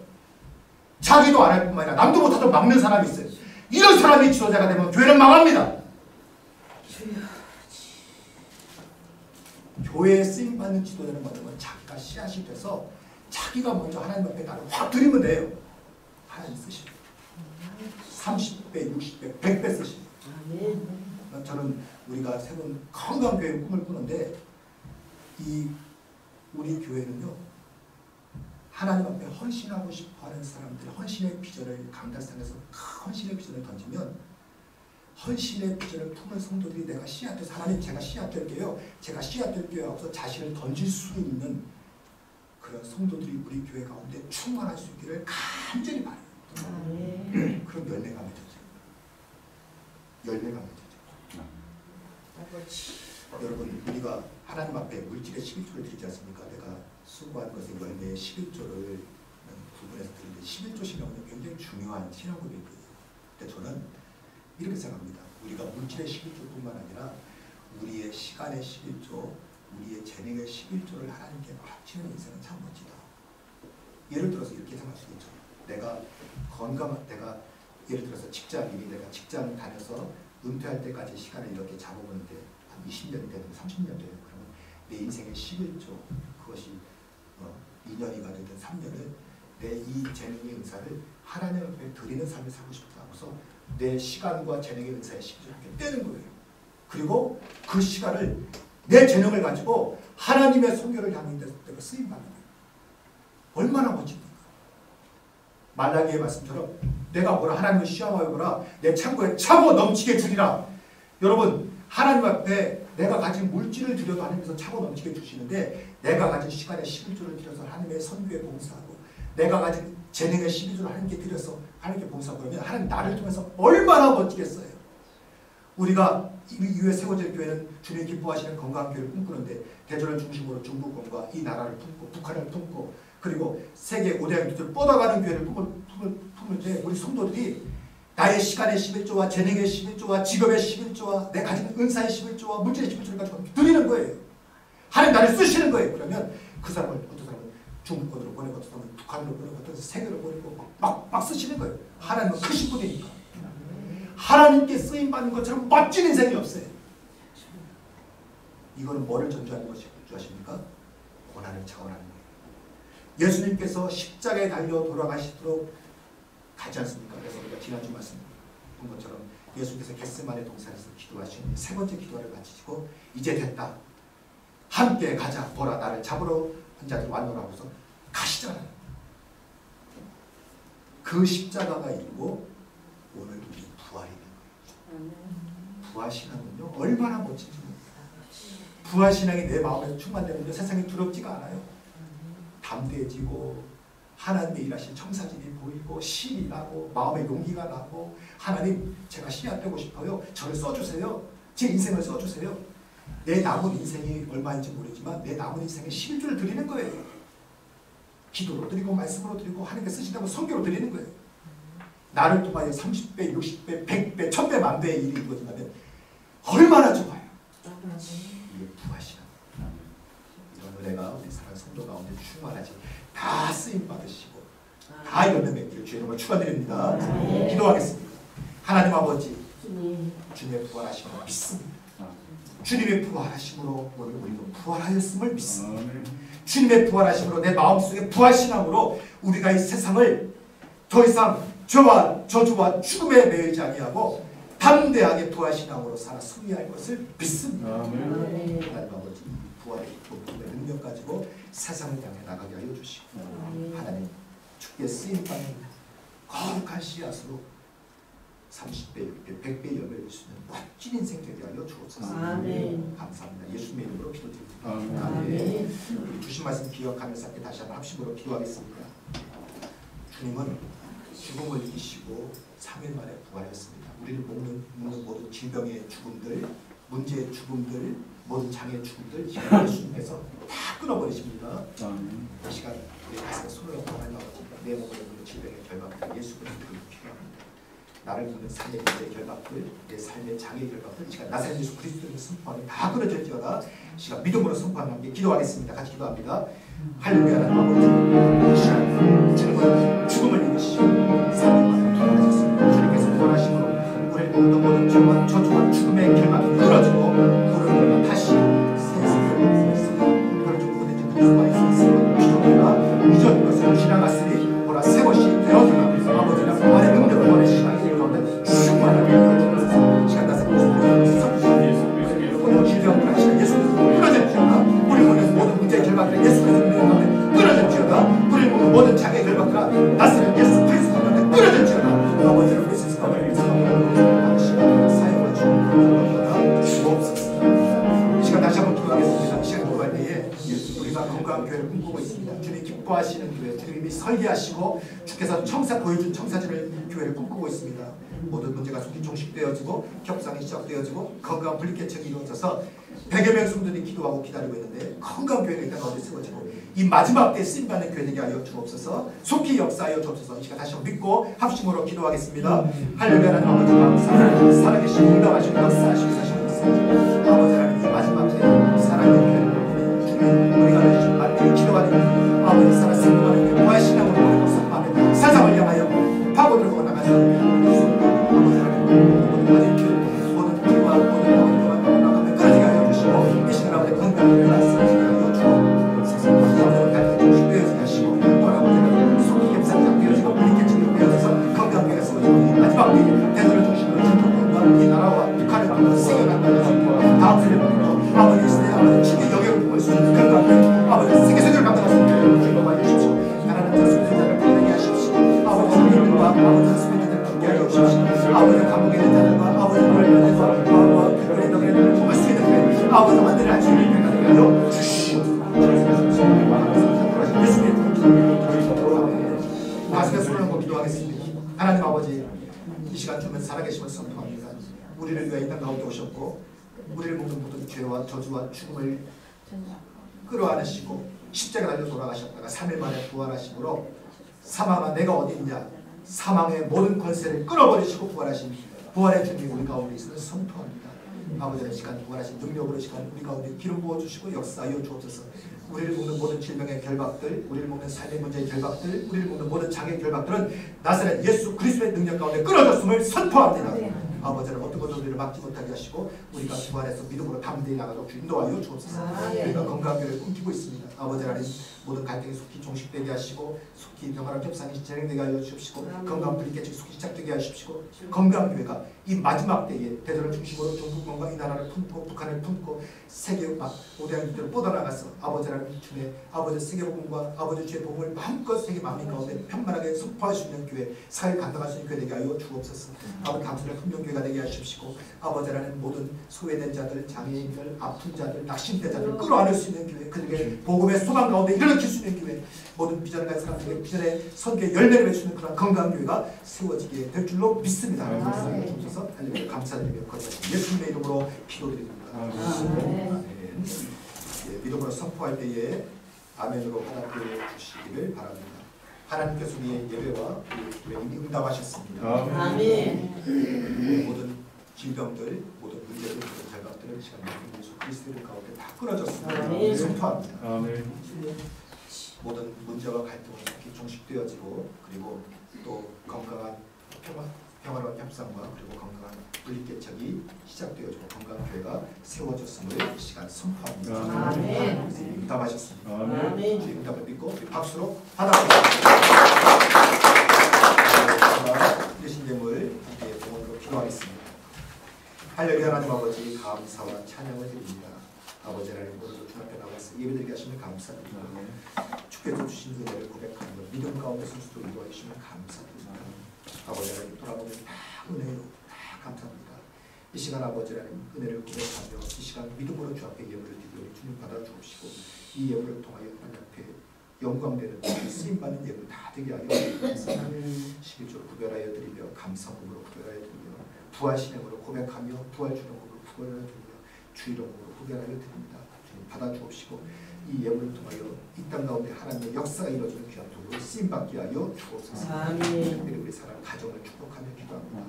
자기도 안 할 뿐만 아니라 남도 못하도록 막는 사람이 있어요. 이런 사람이 지도자가 되면 교회는 망합니다. 교회에 쓰임받는 지도자는 뭐냐면 자기가 씨앗이 돼서 자기가 먼저 하나님 앞에 나를 확 드리면 돼요. 하나님 쓰시고 30배, 60배, 100배 쓰시고 저는 우리가 세운 건강한 교회 꿈을 꾸는데 이 우리 교회는요 하나님 앞에 헌신하고 싶어하는 사람들 헌신의 비전을 강달산에서 헌신의 비전을 던지면 헌신의 비전을 품은 성도들이 내가 씨앗돼서 하나님 제가 씨앗 될게요. 제가 씨앗 될게요 하고서 자신을 던질 수 있는 그런 성도들이 우리 교회 가운데 충만할 수 있기를 간절히 바라요. 그럼 열매가 맺어져요. 열매가 맺어져요. 여러분 우리가 하나님 앞에 물질의 11조를 드리지 않습니까? 내가 수고한 것의 열매의 11조를 부분에서 드리는데 11조 신앙은 굉장히 중요한 신앙 고백이에요. 근데 저는 이렇게 생각합니다. 우리가 물질의 11조뿐만 아니라 우리의 시간의 11조, 우리의 재능의 11조를 하나님께 바치는 인생은 참 멋지다. 예를 들어서 이렇게 생각할 수 있죠. 내가 예를 들어서 직장인이 내가 직장 다녀서 은퇴할 때까지 시간을 이렇게 잡아보는데 한 20년이 되든 30년 되든 그러면 내 인생의 11조 그것이 2년이 가든 3년을 내 이 재능의 은사를 하나님 앞에 드리는 삶을 살고 싶다 하고서 내 시간과 재능의 은사의 11조를 떼는 거예요. 그리고 그 시간을 내 재능을 가지고 하나님의 선교를 향한 데서 쓰임받는 거예요. 얼마나 멋집니까? 말라기의 말씀처럼 내가 뭐라 하나님을 시험하여 보라 내 창고에 차고 넘치게 주리라. 여러분 하나님 앞에 내가 가진 물질을 드려도 하나님께서 차고 넘치게 주시는데 내가 가진 시간의 11조를 들여서 하나님의 선교에 봉사하고 내가 가진 재능의 12조를 하나님께 드려서 하나님께 봉사하고 그러면 하나님 나를 통해서 얼마나 멋지겠어요. 우리가 이후에 세워질 교회는 주님이 기뻐하시는 건강한 교회를 꿈꾸는데 대전을 중심으로 중부권과 이 나라를 품고 북한을 품고 그리고 세계 5대 교회를 뻗어가는 교회를 품는데 우리 성도들이 나의 시간의 11조와 재능의 11조와 직업의 11조와 내 가진 은사의 11조와 물질의 11조를 가지고 드리는 거예요. 하나님 나를 쓰시는 거예요. 그러면 그 사람을 어떤 사람은 중부권으로 보내고 어떤 사람은 북한으로 보내고 어떤 사람은 세계로 보내고 막 쓰시는 거예요. 하나님은 크신 분이니까. 하나님께 쓰임받는 것처럼 멋진 인생이 없어요. 이거는 뭐를 전주하는 것이 주하십니까? 고난을 차원하는 거예요. 예수님께서 십자가에 달려 돌아가시도록 가지 않습니까? 그래서 우리가 지난주 말씀 본 것처럼 예수께서 겟세마네 동산에서 기도하시는 세 번째 기도를 마치시고 이제 됐다. 함께 가자. 보라 나를 잡으러 한 자들 왔노라 하고서 가시잖아요. 그 십자가가 이루고 오늘 우리 부활이 있는 거예요. 부활신앙은요 얼마나 멋진지 모릅니다. 부활신앙이 내 마음에서 충만되는데 세상이 두렵지가 않아요. 담대해지고 하나님의 일하신 청사진이 보이고 신이 나고 마음의 용기가 나고 하나님 제가 씨앗되고 싶어요. 저를 써주세요. 제 인생을 써주세요. 내 남은 인생이 얼마인지 모르지만 내 남은 인생에 11조를 드리는 거예요. 기도로 드리고 말씀으로 드리고 하나님께 쓰신다고 선교로 드리는 거예요. 나를 통하여 30배, 60배, 100배, 1000배, 만배의 일이 이루어진다면 얼마나 좋아요. 이게 부하시나. 이런 은혜가 우리 사랑 성도 가운데 충만하지. 다 쓰임 받으시고 다 열매 맺기를 주의 이름으로 축원드립니다. 기도하겠습니다. 하나님 아버지 주님의 부활하심을 믿습니다. 주님의 부활하심으로 오늘 우리도 부활하였음을 믿습니다. 주님의 부활하심으로 내 마음속에 부활신앙으로 우리가 이 세상을 더 이상 죄와 저주와 죽음에 매이지 아니하고 담대하게 부활신앙으로 살아 승리할 것을 믿습니다. 하나님 아버지 부활의 기쁨의 능력 가지고 세상을 향해 나가게 하여 주시고 하나님 주께 쓰임받는 거룩한 씨앗으로 30배, 60배, 100배 열매를 주시는 멋진 인생 되게 하여 주옵소서. 감사합니다. 예수님의 이름으로 기도드립니다. 아멘. 우리 주신 말씀 기억하면서 함께 다시 한번 합심으로 기도하겠습니다. 주님은 죽음을 이기시고 3일 만에 부활했습니다. 우리를 묶는 모든 질병의 죽음들 문제의 죽음들, 모든 장애의 죽음들 시간 예수님께서 다 끊어버리십니다. 이 시간 우리 가슴에 손을 얹고 하나님 아버지 내 몸을 묻는 질병의 결박들 예수 그리스도를 필요합니다. 나를 묻는 삶의 문제의 결박들, 내 삶의 장애의 결박들 이 시간 나사렛 예수 그리스도를 선포하는 다 끊어질지어다. 이 시간 믿음으로 선포하는 함께 기도하겠습니다. 같이 기도합니다. 할렐루야. 하나님 아버지 이 시간 주님은 죽음을 이기시고 삶을 통하셨습니다. 주님께서 원하심으로 우리를 모든 모든 죄와 저주와 죽음의 결박이 끊어지고 우리를 다시 새 생명을 주셨습니다. 우리를 좀 보내준 그리스도와 있었으면 기존과 이전 것을 지나갔으니 보라 새 것이 되어주나 아버지나 부활의 능력을 원해 시간이 가운데 충만하게 되어주소서. 시간 나서 모든 질병을 하시는 예수 끊어질지어다. 우리 모든 문제의 결박들은 예수 그리스도의 가운데 끊어질지어다. 우리 모든 장애의 결박들은 나사렛 예수 그리스도의 가운데 끊어질지어다. 아버지를 우리 스스로 사용을 주옵소서. 이 시간 다시 한번 기도하겠습니다. 이 시간 기도할 때에 우리가 건강한 교회를 꿈꾸고 있습니다. 주님이 기뻐하시는 교회, 주님이 설계하시고 주께서 보여준 청사진을 교회를 꿈꾸고 있습니다. 모든 문제가 속히 종식되어지고 협상이 시작되어지고 건강한 분리개척이 이루어져서 100여 명 성도들이 기도하고 기다리고 있는데 건강한 교회가 이 땅 가운데 세워지고 이 마지막 때 쓰임받는 교회 되게 하여 주옵소서. 속히 역사하여 주옵소서. 이 시간 다시 한번 믿고 합심으로 기도하겠습니다. 할렐루야. 하나님 아버지 감사합니다. 살아계시고 응답하시고 역사하시고 사시고 있습니다. 아버지 하나님 이 마지막 때 사랑의 교회 주님 우리가 만들기 기도하는 아버지 살아 승부하는 교회 부활신앙으로 선포하며 세상을 향하여 파고들고 나가시는 아버지 하나님 모든 교회 모든 교회와 모든 아버지와 나가며 그러게 하여 주시고 이 시간 아버지 건강을 말씀하시게 하여 주옵소서. 아버지 갈등이 종식되어지게 하시고 또 아버지 속이 겹살짝 되어지고 분리개척이 되어져서 건강하게 세워지고 마지막 때 대도를 중심으로 중국과 이 나라와 북한을 보고 세워나가는 다음 세대 보고 아버지 시대 아버지 지금 영역을 보고 있습니다. 건강하게 아버지 세계세계를 감당하시는 교회를 주님과 주십시오. 하나님 저수자를 보내게 하십시오. 아버지 성령과 아버지 수비들을 함께 하여 주십시오. 아버지 감옥에 있는 자들과 아버지 관련해서 우리 너희를 도울 수 있는 교회 아버지 만들어 하시는 교회가 되게 하여 주시옵소서. 가슴에 손을 얹고 기도하겠습니다. 하나님 아버지 이 시간 주면 살아계심을 선포합니다. 우리를 위해 이 땅 가운데 오셨고 우리를 모든 모든 죄와 저주와 죽음을 끌어안으시고 십자가 달려 돌아가셨다가 3일 만에 부활하심으로 사망아 내가 어디 있냐 사망의 모든 권세를 끌어버리시고 부활하신 부활의 주님 우리 가운데 있음을 선포합니다. 아버지의 시간 부활하신 능력으로 시간 우리 가운데 기름 부어주시고 역사하여 주옵소서. 우리를 묶는 모든 질병의 결박들, 우리를 묶는 삶의 문제의 결박들, 우리를 묶는 모든 장애의 결박들은 나사렛 예수 그리스도의 능력 가운데 끊어졌음을 선포합니다. 네. 아버지는 어떤 것도 우리를 막지 못하게 하시고 우리가 부활해서 믿음으로 담대히 나가도록 인도하여 주옵소서. 우리가 건강한 교회를 꿈꾸고 있습니다. 아버지 하나님 모든 갈등이 속히 종식되게 하시고 속히 평화랑 협상이 진행되게 하여 주십시오. 건강한 분리개척이 속히 시작되게 하십시오. 건강한 교회가 이 마지막 때에 대전을 중심으로 종북권과 이 나라를 품고 북한을 품고 세계 오대양들을 뻗어나가서 아버지 하나님 주의 아버지 세계복음과 아버지 주의 복음을 마음껏 세계 만민 가운데 편만하게 선포할 수 있는 교회 사회 감당할 수 있는 교회 되게 하여 주옵소서. 아버지 감사를 훈련교회가 되게 하십시오. 아버지 하나님 모든 소외된 자들 장애인들 아픈 자들 낙심대자들 끌어안을 수 있는 교회 그들에게 복음의 소망 가운데 일으킬 수 있는 교회 모든 비전을 가진 사람들에게 비전의 선교의 열매를 맺는 그런 건강한 교회가 세워지게 될 줄로 믿습니다. 주옵소서. 할렐루야 감사드리며 거듭 예수님의 이름으로 기도드립니다. 예, 믿음으로 선포할 때에 아멘으로 하나님께 주시기를 바랍니다. 하나님께서 우리의 예배와 우리의 기도에 이미 응답하셨습니다. 아멘. 모든 질병들, 모든 문제들, 모든 결박들을 시간 예수 그리스도의 가운데 다 끊어졌습니다. 선포합니다. 아멘. 모든 문제와 갈등은 이렇게 종식되어지고 그리고 또 건강한 평화로운 협상과 그리고 건강한 분리개척이 시작되어지고 건강한 교회가 세워졌음을 이 시간 선포합니다. 아멘. 응답하셨습니다. 아멘. 주의 응답을 믿고 박수로 받아보겠습니다. 드신 예물 함께 봉헌으로 기도하겠습니다. 할렐루야 하나님 아버지 감사와 찬양을 드립니다. 아버지 하나님 오늘도 주 앞에 나와서 예배드리게 하시면 감사드립니다. 주께서 주신 은혜를 고백하며 믿음 가운데 순수도 인도해 주시면 감사드립니다. 아버지 하나님 돌아보면 다 은혜로 다 감사합니다. 이 시간 아버지 하나님 은혜를 고백하며 이 시간 믿음으로 주 앞에 예물을 드리오니 주님 받아 주옵시고 이 예물을 통하여 하나님 앞에 영광되는 쓰임받는 예물 다 되게 하여 주옵소서. 11조로 구별하여 드리며 감사함으로 구별하여 드리며 부활신행으로 고백하며 부활주령으로 구별하여 드리며 주 이름으로 후결하여 드립니다. 주님 받아 주옵시고 이 예물을 통하여 이 땅 가운데 하나님의 역사가 이루어지는 귀한 도구로 쓰임받게 하여 주옵소서. 특별히 우리 사랑 가정을 축복하며 기도합니다.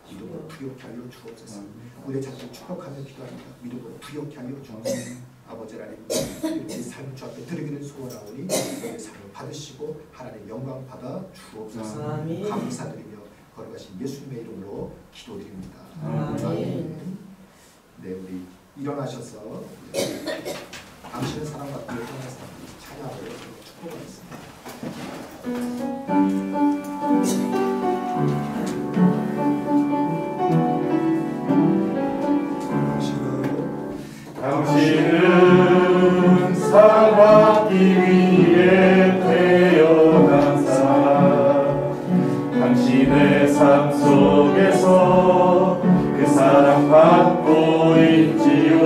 믿음으로 부욕케 하여 주옵소서. 우리의 자식을 축복하며 기도합니다. 믿음으로 부욕케 하여 주옵소서. 아버지 하나님, 우리 삶 주 앞에 드리기를 소원하오니 우리의 삶을 받으시고 하나님 영광 받아 주옵소서. 감사드리며 걸어가신 예수님의 이름으로 기도드립니다. 아멘. 네, 우리 일어나셔서 당신의 사랑받기 위해 떠나서 찬양하고 축복하겠습니다. 당신은 사랑받기 위해 태어난 사람, 당신의 삶 속에서 그 사랑받고 있지요.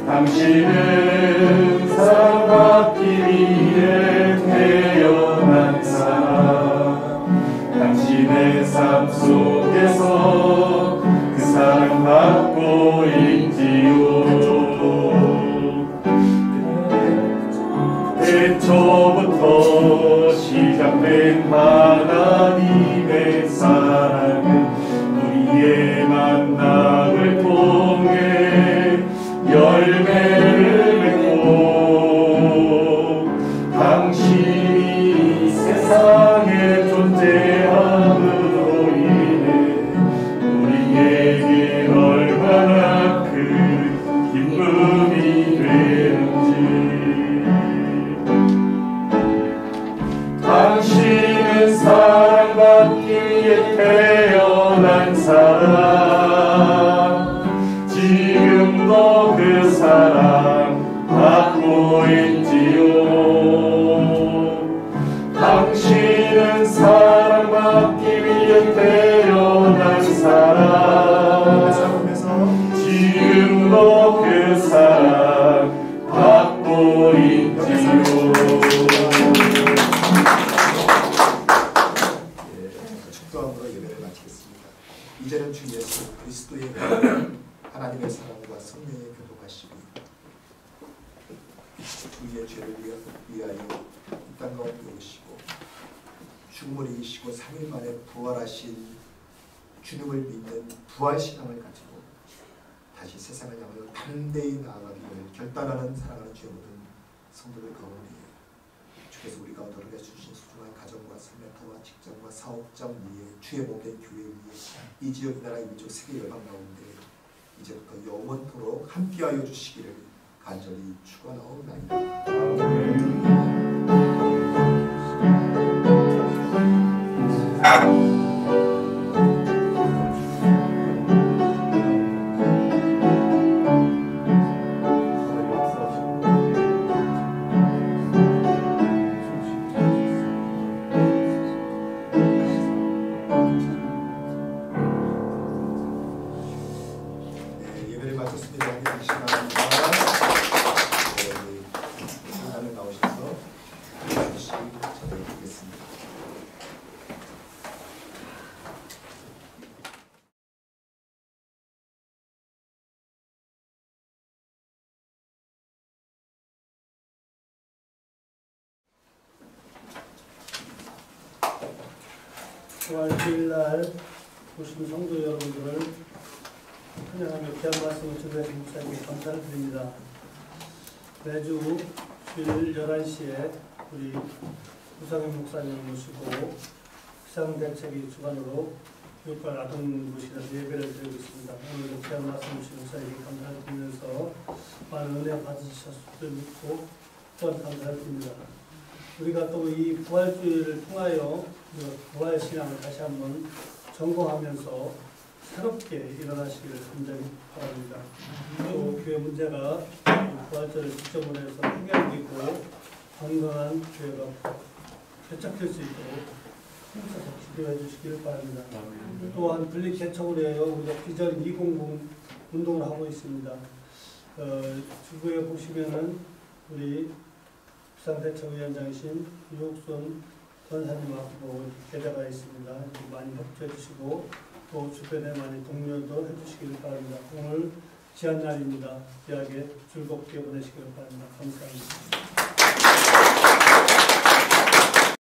당신은 사랑받기 위해 태어난 사람, 당신의 삶 속에서 그 사랑받고 있지요. 태초부터 시작된 하나님의 사랑은 우리의 만남을 통해 열매를 맺고 당신이 세상에 존재함으로 인해 우리에게 얼마나 큰 기쁨이 되는지. 당신은 사랑받기 위해 태어난 사람, 지금도 그 사랑 받고 있지요. 당신은 사랑받기 위해 태어난 사람, 지금도 그 사랑 받고 있지요. 축도함으로 예배를 마치겠습니다. 이제는 주 예수 그리스도의 하나님의 사랑과 성령의 교통하시고 우리의 죄를 위하여 이 땅 가운데 오시고 죽음을 이기시고 3일 만에 부활하신 주님을 믿는 부활신앙을 가지고 다시 세상을 향하여 담대히 나아가기 위해 결단하는 사랑하는 주의 모든 성도들 가운데 주께서 우리 가운데 허락해 주신 소중한 가정과 삶터와 직장과 사업장 위에 주의 몸된 교회 위에 이 지역, 이 나라, 이민족, 세계 열방 가운데 이제부터 영원토록 함께하여 주시기를 간절히 축원하옵나이다. 예배를 마쳤습니다. 이 시간입니다. 상단에 나오셔서 주시 전해드리겠습니다. 주일날 오신 성도 여러분들을 찬양하며 귀한 말씀을 전해주신 목사님께 감사를 드립니다. 매주 주일 11시에 우리 우상현 목사님을 모시고 비상대책위 주관으로 교육과 아동부실에서 예배를 드리고 있습니다. 오늘도 귀한 말씀 주신 목사님께 감사를 드리면서 많은 은혜 받으셨을 줄 믿고 또한 감사를 드립니다. 우리가 또 이 부활주의를 통하여 부활신앙을 다시 한번 점검하면서 새롭게 일어나시기를 간절히 바랍니다. 또 교회 문제가 부활절을 기점으로 해서 해결되고 건강한 교회가 개척될 수 있도록 힘써서 기도해 주시기를 바랍니다. 또한 분리 개척을 해요. 우리가 비전 200 운동을 하고 있습니다. 주부에 보시면은 우리 비상대책위원장이신 유옥순 권사님하고 계좌가 있습니다. 많이 협조해 주시고 또 주변에 많이 독려도 해주시기를 바랍니다. 오늘 귀한 날입니다. 귀하게 즐겁게 보내시길 바랍니다. 감사합니다.